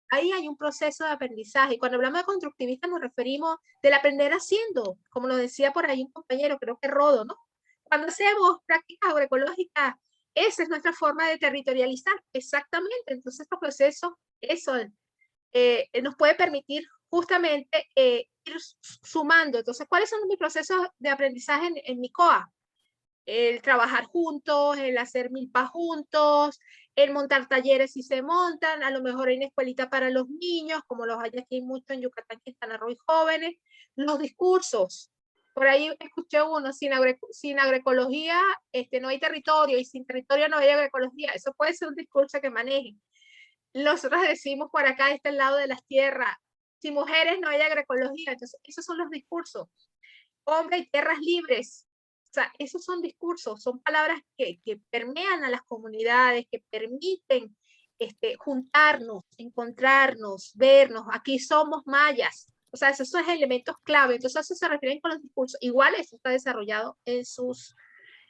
Speaker 5: ahí hay un proceso de aprendizaje. Y cuando hablamos de constructivista nos referimos del aprender haciendo, como lo decía por ahí un compañero, creo que Rodo, ¿no? Cuando hacemos prácticas agroecológicas, esa es nuestra forma de territorializar, exactamente. Entonces, estos procesos, eso nos puede permitir justamente ir sumando. Entonces, ¿cuáles son mis procesos de aprendizaje en mi COA? El trabajar juntos, el hacer milpas juntos, el montar talleres si se montan, a lo mejor hay una escuelita para los niños, como los hay aquí mucho en Yucatán, Quintana Roo y jóvenes, los discursos. Por ahí escuché uno, sin agroecología no hay territorio, y sin territorio no hay agroecología. Eso puede ser un discurso que manejen. Nosotros decimos por acá, este lado de las tierras, sin mujeres no hay agroecología. Entonces, esos son los discursos. Hombre y tierras libres. O sea, esos son discursos, son palabras que permean a las comunidades, que permiten juntarnos, encontrarnos, vernos. Aquí somos mayas. O sea, esos son elementos clave. Entonces, eso se refieren con los discursos. Igual eso está desarrollado en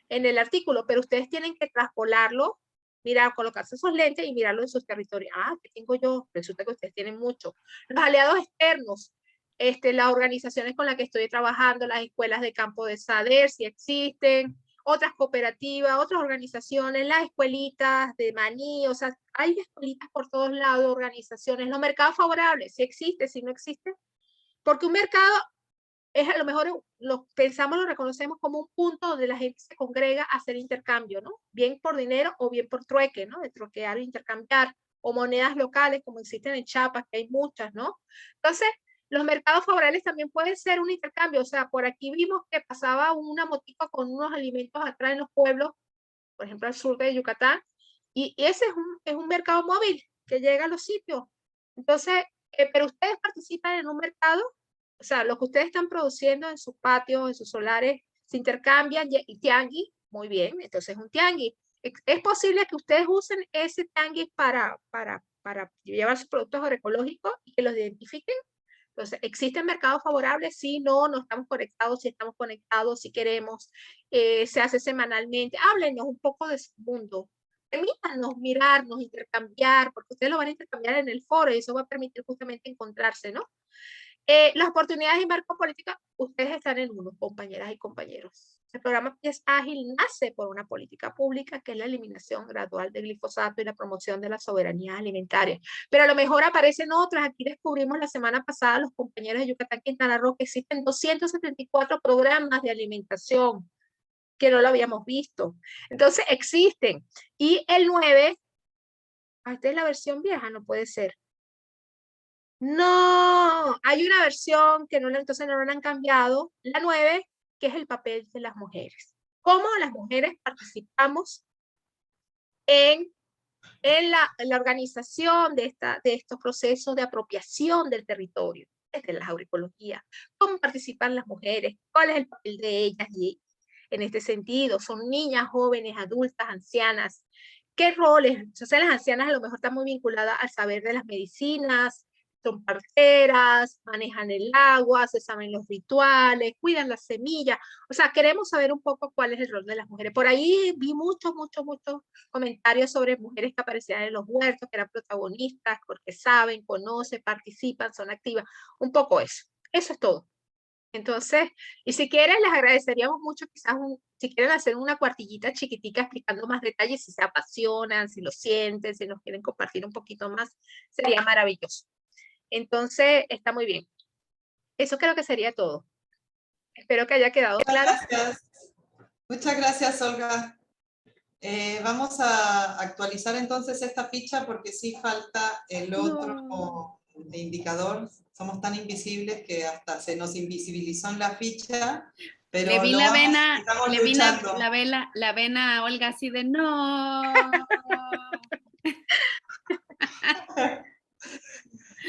Speaker 5: el artículo, pero ustedes tienen que traspolarlo, mirar, colocarse esos lentes y mirarlo en sus territorios. ¿Qué tengo yo? Resulta que ustedes tienen mucho. Los aliados externos, las organizaciones con las que estoy trabajando, las escuelas de campo de SADER, si existen, otras cooperativas, otras organizaciones, las escuelitas de maní, o sea, hay escuelitas por todos lados, organizaciones, los mercados favorables, si existe, si no existe, porque un mercado es a lo mejor lo pensamos, lo reconocemos como un punto donde la gente se congrega a hacer intercambio, ¿no? Bien por dinero o bien por trueque, ¿no? De troquear o intercambiar, o monedas locales como existen en Chiapas, que hay muchas, ¿no? Entonces, los mercados favorables también pueden ser un intercambio. O sea, por aquí vimos que pasaba una motico con unos alimentos atrás en los pueblos, por ejemplo, al sur de Yucatán, y ese es un mercado móvil que llega a los sitios. Entonces, pero ustedes participan en un mercado. O sea, lo que ustedes están produciendo en sus patios, en sus solares, se intercambian y tianguis, muy bien, entonces es un tianguis. Es posible que ustedes usen ese tianguis para llevar sus productos agroecológicos y que los identifiquen. Entonces, ¿existen mercados favorables? Sí, no estamos conectados, si estamos conectados, si queremos, se hace semanalmente. Háblenos un poco de su mundo. Permítanos mirarnos, intercambiar, porque ustedes lo van a intercambiar en el foro y eso va a permitir justamente encontrarse, ¿no? Las oportunidades y marco política, ustedes están en uno, compañeras y compañeros. El programa Pies Ágil nace por una política pública que es la eliminación gradual del glifosato y la promoción de la soberanía alimentaria. Pero a lo mejor aparecen otras. Aquí descubrimos la semana pasada, los compañeros de Yucatán, Quintana Roo, que existen 274 programas de alimentación que no lo habíamos visto. Entonces existen. Y el 9, esta es la versión vieja, no puede ser. No, hay una versión que entonces no la han cambiado, la 9, que es el papel de las mujeres. ¿Cómo las mujeres participamos en la organización de estos procesos de apropiación del territorio, desde la agroecología? ¿Cómo participan las mujeres? ¿Cuál es el papel de ellas? Y en este sentido, son niñas, jóvenes, adultas, ancianas. ¿Qué roles? O sea, las ancianas a lo mejor están muy vinculadas al saber de las medicinas, son parteras, manejan el agua, se saben los rituales, cuidan las semillas. O sea, queremos saber un poco cuál es el rol de las mujeres. Por ahí vi muchos comentarios sobre mujeres que aparecían en los huertos, que eran protagonistas, porque saben, conocen, participan, son activas. Un poco eso. Eso es todo. Entonces, y si quieren, les agradeceríamos mucho, quizás si quieren hacer una cuartillita chiquitica explicando más detalles, si se apasionan, si lo sienten, si nos quieren compartir un poquito más, sería maravilloso. Entonces, está muy bien. Eso creo que sería todo. Espero que haya quedado claro.
Speaker 1: Gracias. Muchas gracias, Olga. Vamos a actualizar entonces esta ficha porque sí falta el otro indicador. Somos tan invisibles que hasta se nos invisibilizó en la ficha, pero
Speaker 4: Le vi
Speaker 1: lo
Speaker 4: la
Speaker 1: vamos,
Speaker 4: vena,
Speaker 1: estamos
Speaker 4: le vi
Speaker 1: luchando.
Speaker 4: la vena a Olga así de no.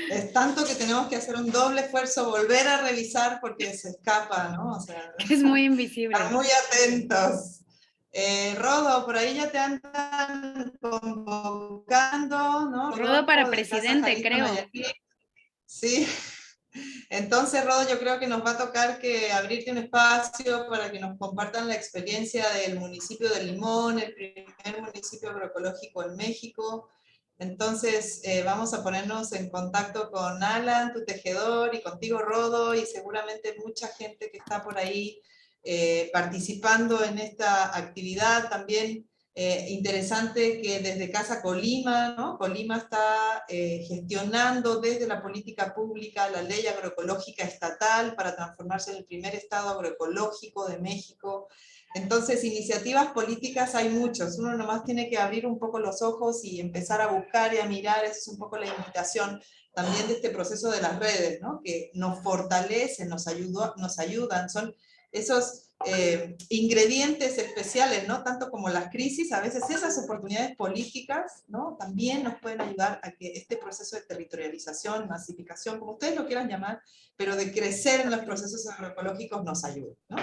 Speaker 1: Es tanto que tenemos que hacer un doble esfuerzo, volver a revisar porque se escapa, ¿no? O sea,
Speaker 4: Es muy invisible.
Speaker 1: están muy atentos. Rodo, por ahí ya te andan convocando, ¿no?
Speaker 4: Rodo para
Speaker 1: de Casa
Speaker 4: presidente,
Speaker 1: Jalisco,
Speaker 4: creo.
Speaker 1: Nayarit. Sí. Entonces, Rodo, yo creo que nos va a tocar que abrirte un espacio para que nos compartan la experiencia del municipio de Limón, el primer municipio agroecológico en México. Entonces, vamos a ponernos en contacto con Alan, tu tejedor, y contigo, Rodo, y seguramente mucha gente que está por ahí participando en esta actividad. También interesante que desde Casa Colima, ¿no? Colima está gestionando desde la política pública la ley agroecológica estatal para transformarse en el primer estado agroecológico de México. Entonces, iniciativas políticas hay muchos, uno nomás tiene que abrir un poco los ojos y empezar a buscar y a mirar. Esa es un poco la invitación también de este proceso de las redes, ¿no? Que nos fortalecen, nos ayudan, son esos ingredientes especiales, ¿no? Tanto como las crisis, a veces esas oportunidades políticas, ¿no? También nos pueden ayudar a que este proceso de territorialización, masificación, como ustedes lo quieran llamar, pero de crecer en los procesos agroecológicos nos ayude, ¿no?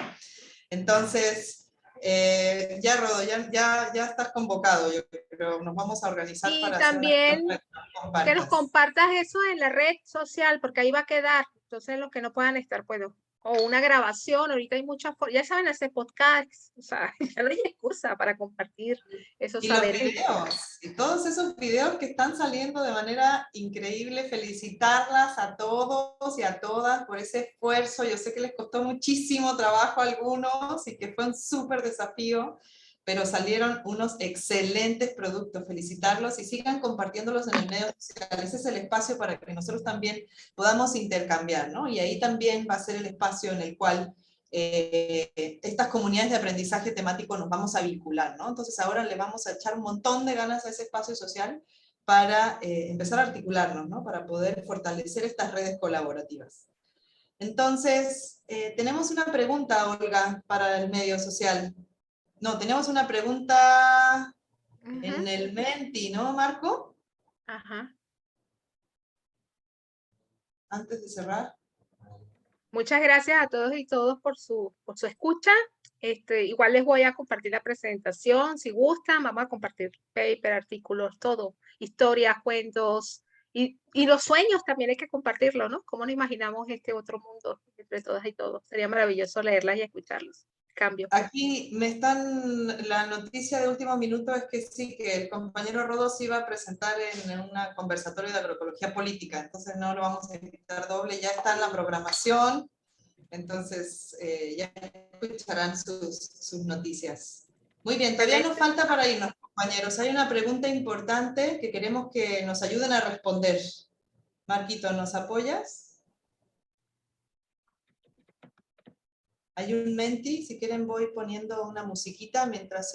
Speaker 1: Entonces, ya Rodo, ya estás convocado, yo creo, nos vamos a organizar
Speaker 5: Y
Speaker 1: para
Speaker 5: también
Speaker 1: hacer
Speaker 5: que nos compartas eso en la red social, porque ahí va a quedar. Entonces, los que no puedan estar, puedo. O una grabación, ahorita hay muchas, ya saben hacer podcasts, o sea, ya no hay excusa para compartir esos
Speaker 1: y los
Speaker 5: saberes.
Speaker 1: videos, y todos esos videos que están saliendo de manera increíble, felicitarlas a todos y a todas por ese esfuerzo. Yo sé que les costó muchísimo trabajo a algunos y que fue un súper desafío, pero salieron unos excelentes productos. Felicitarlos y sigan compartiéndolos en el medio social. Ese es el espacio para que nosotros también podamos intercambiar, ¿no? Y ahí también va a ser el espacio en el cual estas comunidades de aprendizaje temático nos vamos a vincular, ¿no? Entonces ahora le vamos a echar un montón de ganas a ese espacio social para empezar a articularnos, ¿no? Para poder fortalecer estas redes colaborativas. Entonces, tenemos una pregunta, Olga, para el medio social. No, tenemos una pregunta en el Menti, ¿no, Marco?
Speaker 5: Ajá.
Speaker 1: Antes de cerrar.
Speaker 5: Muchas gracias a todos y todas por su escucha. Igual les voy a compartir la presentación, si gustan, vamos a compartir paper, artículos, todo, historias, cuentos, y los sueños también hay que compartirlo, ¿no? ¿Cómo nos imaginamos este otro mundo entre todas y todos? Sería maravilloso leerlas y escucharlos. Cambio.
Speaker 1: Aquí la noticia de último minuto es que sí, que el compañero Rodo se iba a presentar en un conversatorio de agroecología política, entonces no lo vamos a invitar doble, ya está en la programación, entonces ya escucharán sus noticias. Muy bien, todavía nos falta para irnos, compañeros. Hay una pregunta importante que queremos que nos ayuden a responder. Marquito, ¿nos apoyas? Hay un Menti, si quieren voy poniendo una musiquita mientras...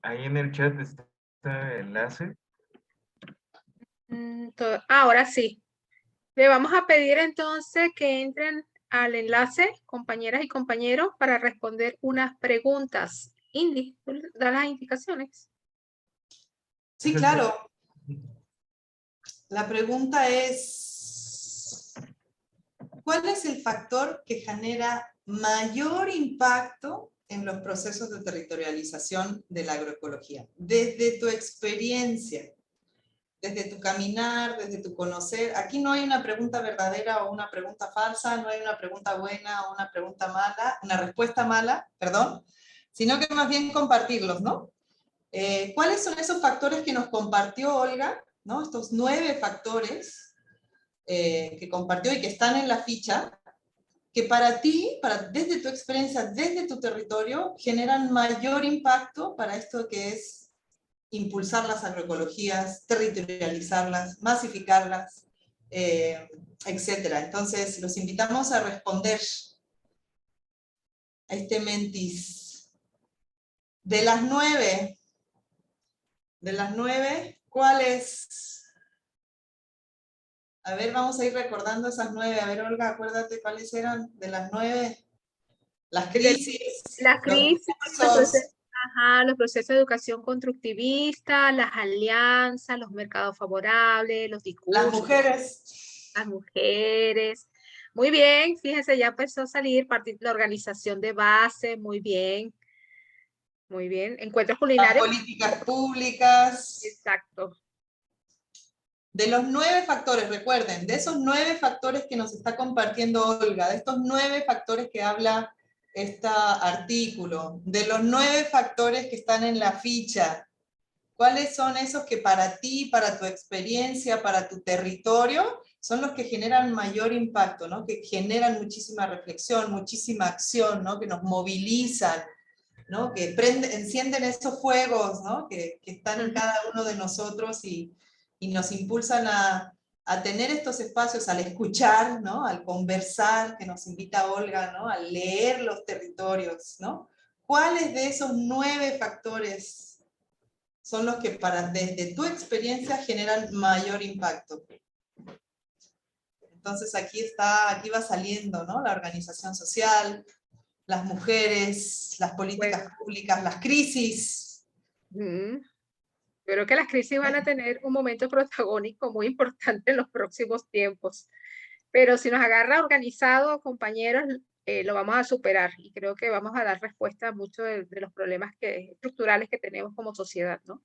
Speaker 3: Ahí en el chat está el enlace.
Speaker 5: Ahora sí. Le vamos a pedir entonces que entren al enlace, compañeras y compañeros, para responder unas preguntas. Indy, da las indicaciones.
Speaker 1: Sí, claro. La pregunta es, ¿cuál es el factor que genera mayor impacto en los procesos de territorialización de la agroecología? Desde tu experiencia, desde tu caminar, desde tu conocer. Aquí no hay una pregunta verdadera o una pregunta falsa, no hay una pregunta buena o una pregunta mala, una respuesta mala, perdón, sino que más bien compartirlos, ¿no? ¿Cuáles son esos factores que nos compartió Olga, ¿no? Estos 9 factores que compartió y que están en la ficha, que para ti, desde tu experiencia, desde tu territorio, generan mayor impacto para esto que es impulsar las agroecologías, territorializarlas, masificarlas, etc. Entonces, los invitamos a responder a este mentis. De las 9, ¿cuáles? A ver, vamos a ir recordando esas 9. A ver, Olga, acuérdate cuáles eran de las 9. Las crisis,
Speaker 5: La crisis, los procesos de educación constructivista, las alianzas, los mercados favorables, los discursos.
Speaker 1: Las mujeres.
Speaker 5: Las mujeres. Muy bien, fíjense, ya empezó a salir la organización de base, muy bien. Muy bien. Encuentros culinarios.
Speaker 1: Las políticas públicas.
Speaker 5: Exacto.
Speaker 1: De los 9 factores, recuerden, de esos 9 factores que nos está compartiendo Olga, de estos 9 factores que habla este artículo, de los 9 factores que están en la ficha, ¿cuáles son esos que para ti, para tu experiencia, para tu territorio, son los que generan mayor impacto, ¿no? Que generan muchísima reflexión, muchísima acción, ¿no? Que nos movilizan, ¿no? Que encienden esos fuegos, ¿no? Que están en cada uno de nosotros y nos impulsan a tener estos espacios, al escuchar, ¿no? Al conversar, que nos invita Olga, ¿no? Al leer los territorios, ¿no? ¿Cuáles de esos 9 factores son los que desde tu experiencia generan mayor impacto? Entonces aquí va saliendo, ¿no? La organización social, las mujeres, las políticas públicas, las crisis.
Speaker 5: Yo creo que las crisis van a tener un momento protagónico muy importante en los próximos tiempos. Pero si nos agarra organizados, compañeros, lo vamos a superar. Y creo que vamos a dar respuesta a muchos de los problemas estructurales que tenemos como sociedad, ¿no?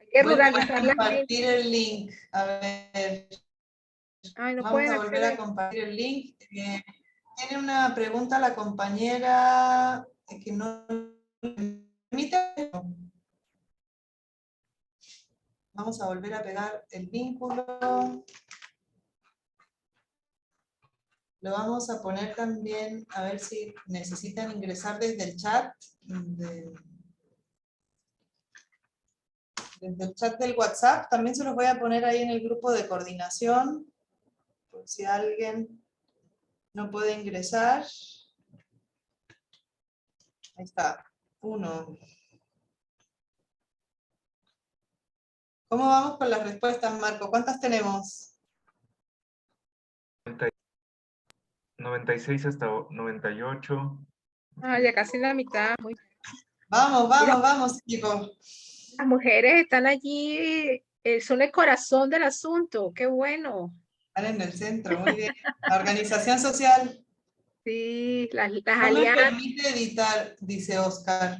Speaker 5: Hay que ruralizar
Speaker 1: la compartir el link. A ver.
Speaker 5: Ay, no
Speaker 1: vamos a volver a compartir el link. Tiene una pregunta la compañera que no permite. Vamos a volver a pegar el vínculo. Lo vamos a poner también, a ver si necesitan ingresar desde el chat. Desde el chat del WhatsApp. También se los voy a poner ahí en el grupo de coordinación. Por si alguien no puede ingresar. Ahí está. 1. ¿Cómo vamos con las respuestas, Marco? ¿Cuántas tenemos?
Speaker 3: 96 hasta 98.
Speaker 5: Ya casi la mitad.
Speaker 1: Vamos, chicos.
Speaker 5: Las mujeres están allí, son el corazón del asunto. ¡Qué bueno!
Speaker 1: Están en el centro, muy bien. La organización social.
Speaker 5: Sí, las
Speaker 1: no
Speaker 5: alianzas.
Speaker 1: me permite editar, dice Oscar.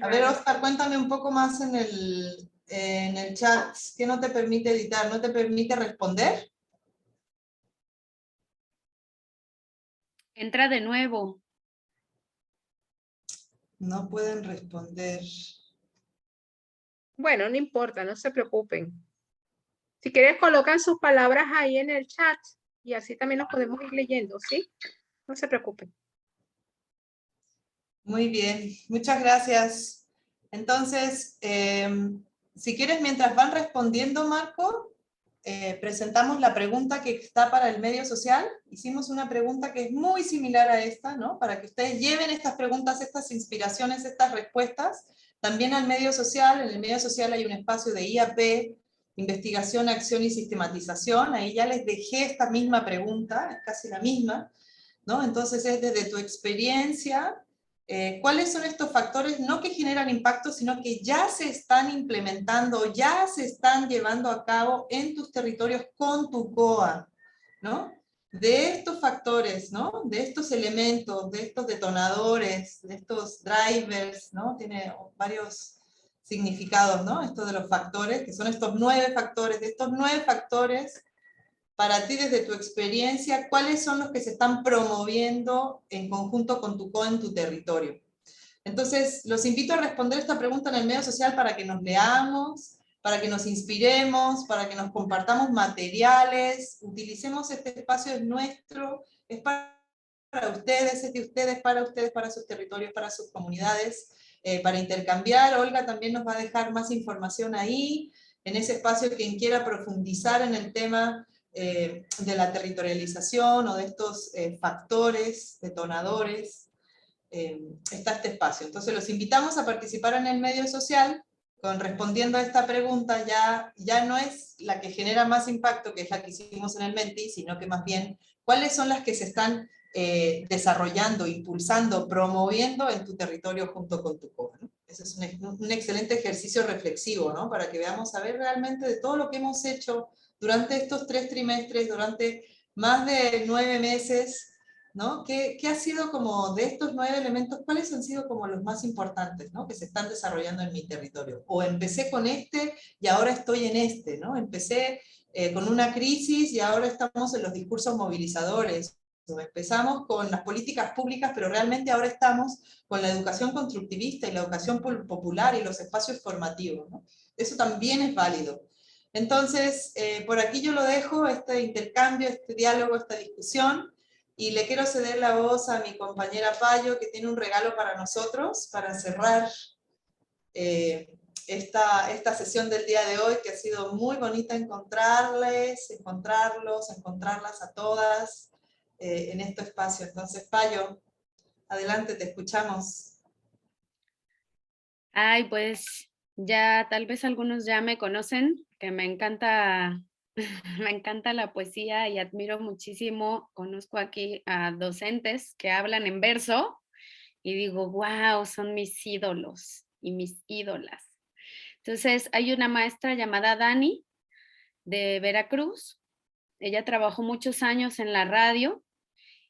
Speaker 1: A ver, Oscar, cuéntame un poco más en el chat. ¿Qué no te permite editar? ¿No te permite responder?
Speaker 4: Entra de nuevo.
Speaker 1: No pueden responder.
Speaker 5: Bueno, no importa, no se preocupen. Si quieren, colocan sus palabras ahí en el chat y así también los podemos ir leyendo, ¿sí? No se preocupen.
Speaker 1: Muy bien, muchas gracias. Entonces, si quieres, mientras van respondiendo, Marco, presentamos la pregunta que está para el medio social. Hicimos una pregunta que es muy similar a esta, ¿no? Para que ustedes lleven estas preguntas, estas inspiraciones, estas respuestas, también al medio social. En el medio social hay un espacio de IAP, investigación, acción y sistematización. Ahí ya les dejé esta misma pregunta, es casi la misma, ¿no? Entonces es desde tu experiencia, ¿cuáles son estos factores no que generan impacto, sino que ya se están implementando, ya se están llevando a cabo en tus territorios con tu COA, ¿no? De estos factores, ¿no? De estos elementos, de estos detonadores, de estos drivers, ¿no? Tiene varios significados, ¿no? Esto de los factores, que son estos 9 factores. De estos 9 factores, para ti, desde tu experiencia, ¿cuáles son los que se están promoviendo en conjunto con tu CO en tu territorio? Entonces, los invito a responder esta pregunta en el medio social para que nos leamos, para que nos inspiremos, para que nos compartamos materiales, utilicemos este espacio, es nuestro, es para ustedes, es de ustedes, para sus territorios, para sus comunidades, para intercambiar. Olga también nos va a dejar más información ahí, en ese espacio. Quien quiera profundizar en el tema de la territorialización o de estos factores detonadores, está este espacio. Entonces los invitamos a participar en el medio social, respondiendo a esta pregunta. Ya no es la que genera más impacto, que es la que hicimos en el Menti, sino que más bien, ¿cuáles son las que se están desarrollando, impulsando, promoviendo en tu territorio junto con tu CO, ¿no? Ese es un excelente ejercicio reflexivo, ¿no? Para que veamos a ver realmente de todo lo que hemos hecho durante estos 3 trimestres, durante más de 9 meses, ¿no? ¿Qué ha sido como de estos 9 elementos, cuáles han sido como los más importantes, ¿no? Que se están desarrollando en mi territorio? O empecé con este y ahora estoy en este, ¿no? Empecé con una crisis y ahora estamos en los discursos movilizadores. Empezamos con las políticas públicas, pero realmente ahora estamos con la educación constructivista y la educación popular y los espacios formativos, ¿no? Eso también es válido. Entonces, por aquí yo lo dejo, este intercambio, este diálogo, esta discusión, y le quiero ceder la voz a mi compañera Payo, que tiene un regalo para nosotros, para cerrar esta sesión del día de hoy, que ha sido muy bonita encontrarles, encontrarlas a todas en este espacio. Entonces, Payo, adelante, te escuchamos.
Speaker 4: Ay, pues ya tal vez algunos ya me conocen, que me encanta, me encanta la poesía y admiro muchísimo. Conozco aquí a docentes que hablan en verso y digo, wow, son mis ídolos y mis ídolas. Entonces, hay una maestra llamada Dani de Veracruz. Ella trabajó muchos años en la radio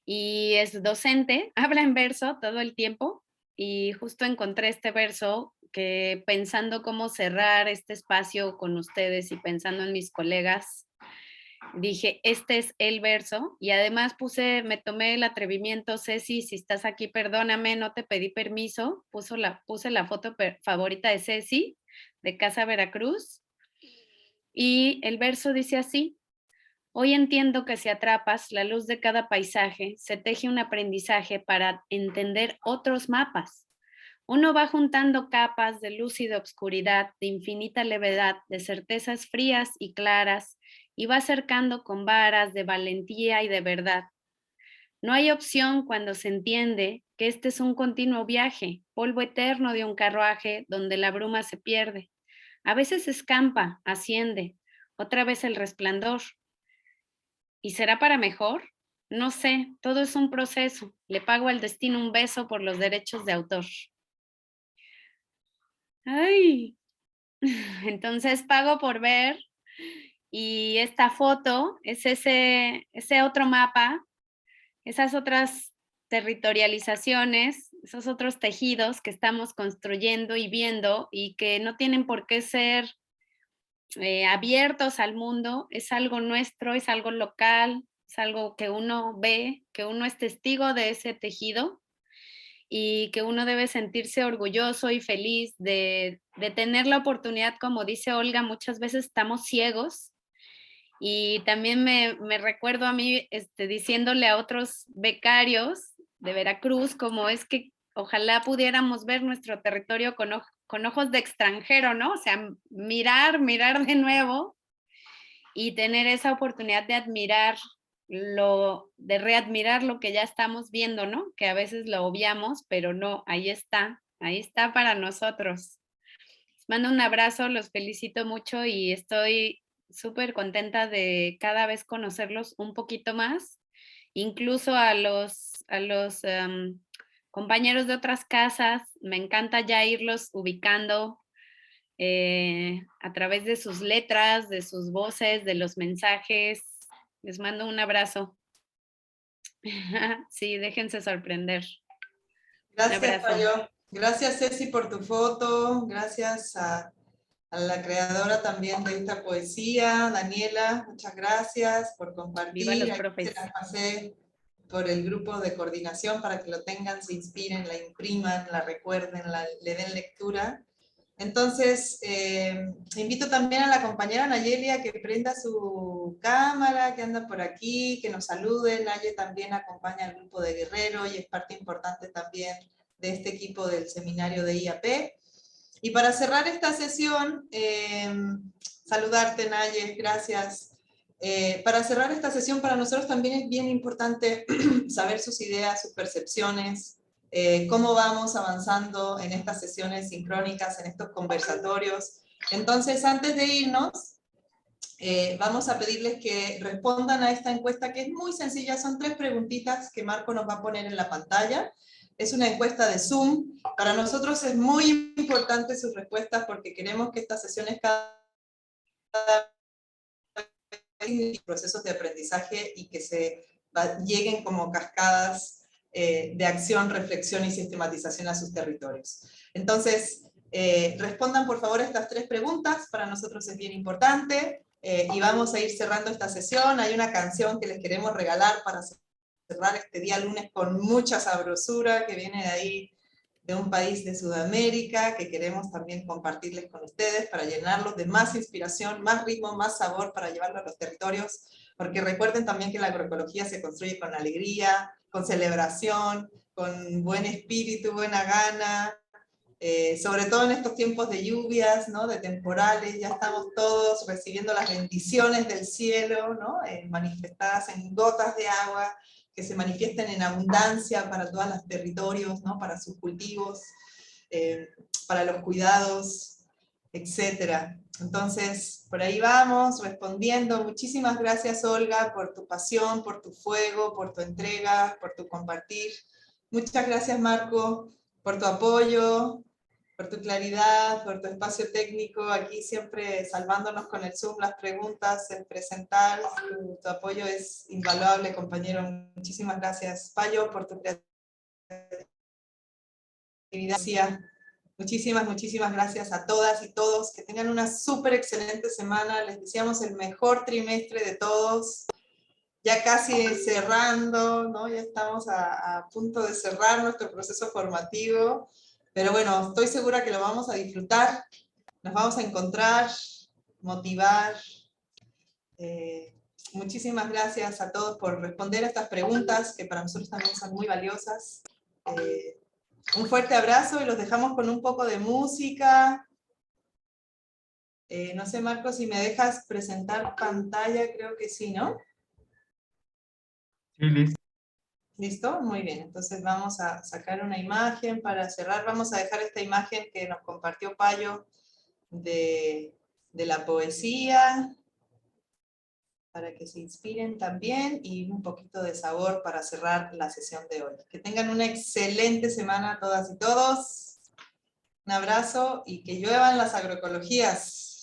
Speaker 4: y es docente, habla en verso todo el tiempo, y justo encontré este verso que, pensando cómo cerrar este espacio con ustedes y pensando en mis colegas, dije, este es el verso. Y además me tomé el atrevimiento, Ceci, si estás aquí, perdóname, no te pedí permiso, puse la foto favorita de Ceci, de Casa Veracruz, y el verso dice así: hoy entiendo que si atrapas la luz de cada paisaje, se teje un aprendizaje para entender otros mapas. Uno va juntando capas de luz y de obscuridad, de infinita levedad, de certezas frías y claras, y va acercando con varas de valentía y de verdad. No hay opción cuando se entiende que este es un continuo viaje, polvo eterno de un carruaje donde la bruma se pierde. A veces escampa, asciende, otra vez el resplandor. ¿Y será para mejor? No sé, todo es un proceso. Le pago al destino un beso por los derechos de autor. Ay, entonces pago por ver, y esta foto es ese otro mapa, esas otras territorializaciones, esos otros tejidos que estamos construyendo y viendo y que no tienen por qué ser abiertos al mundo. Es algo nuestro, es algo local, es algo que uno ve, que uno es testigo de ese tejido y que uno debe sentirse orgulloso y feliz de tener la oportunidad. Como dice Olga, muchas veces estamos ciegos, y también me recuerdo a mí diciéndole a otros becarios de Veracruz, como es que ojalá pudiéramos ver nuestro territorio con ojos de extranjero, ¿no? O sea, mirar de nuevo y tener esa oportunidad de admirar de readmirar lo que ya estamos viendo, ¿no? Que a veces lo obviamos, pero no, ahí está para nosotros. Les mando un abrazo, los felicito mucho y estoy súper contenta de cada vez conocerlos un poquito más, incluso a los compañeros de otras casas. Me encanta ya irlos ubicando a través de sus letras, de sus voces, de los mensajes. Les mando un abrazo. Sí, déjense sorprender.
Speaker 1: Gracias, Payo. Gracias, Ceci, por tu foto. Gracias a la creadora también de esta poesía, Daniela. Muchas gracias por compartir.
Speaker 4: Viva los
Speaker 1: Ahí
Speaker 4: profes.
Speaker 1: se las pasé por el grupo de coordinación para que lo tengan, se inspiren, la impriman, la recuerden, le den lectura. Entonces, invito también a la compañera Nayelia que prenda su cámara, que anda por aquí, que nos salude. Naye también acompaña al grupo de Guerrero y es parte importante también de este equipo del seminario de IAP. Y para cerrar esta sesión, saludarte Naye, gracias. Para cerrar esta sesión, para nosotros también es bien importante saber sus ideas, sus percepciones, cómo vamos avanzando en estas sesiones sincrónicas, en estos conversatorios. Entonces, antes de irnos, vamos a pedirles que respondan a esta encuesta que es muy sencilla, son 3 preguntitas que Marco nos va a poner en la pantalla. Es una encuesta de Zoom. Para nosotros es muy importante sus respuestas porque queremos que estas sesiones cada vez procesos de aprendizaje y que lleguen como cascadas de acción, reflexión y sistematización a sus territorios. Entonces, respondan por favor estas 3 preguntas, para nosotros es bien importante, y vamos a ir cerrando esta sesión. Hay una canción que les queremos regalar para cerrar este día lunes con mucha sabrosura, que viene de ahí, de un país de Sudamérica, que queremos también compartirles con ustedes para llenarlos de más inspiración, más ritmo, más sabor para llevarlo a los territorios, porque recuerden también que la agroecología se construye con alegría, con celebración, con buen espíritu, buena gana, sobre todo en estos tiempos de lluvias, ¿no? De temporales, ya estamos todos recibiendo las bendiciones del cielo, ¿no? Manifestadas en gotas de agua, que se manifiesten en abundancia para todos los territorios, ¿no? Para sus cultivos, para los cuidados, etc. Entonces, por ahí vamos, respondiendo. Muchísimas gracias, Olga, por tu pasión, por tu fuego, por tu entrega, por tu compartir. Muchas gracias, Marco, por tu apoyo, por tu claridad, por tu espacio técnico, aquí siempre salvándonos con el Zoom, las preguntas, el presentar, tu apoyo es invaluable, compañero. Muchísimas gracias, Payo, por tu creatividad. Muchísimas gracias a todas y todos, que tengan una súper excelente semana, les deseamos el mejor trimestre de todos, ya casi cerrando, ¿no? Ya estamos a punto de cerrar nuestro proceso formativo, pero bueno, estoy segura que lo vamos a disfrutar, nos vamos a encontrar, motivar. Muchísimas gracias a todos por responder a estas preguntas, que para nosotros también son muy valiosas. Un fuerte abrazo y los dejamos con un poco de música. No sé, Marco, si me dejas presentar pantalla, creo que sí, ¿no?
Speaker 3: Sí, listo.
Speaker 1: ¿Listo? Muy bien, entonces vamos a sacar una imagen para cerrar. Vamos a dejar esta imagen que nos compartió Payo de la poesía, para que se inspiren también, y un poquito de sabor para cerrar la sesión de hoy. Que tengan una excelente semana todas y todos. Un abrazo y que lluevan las agroecologías.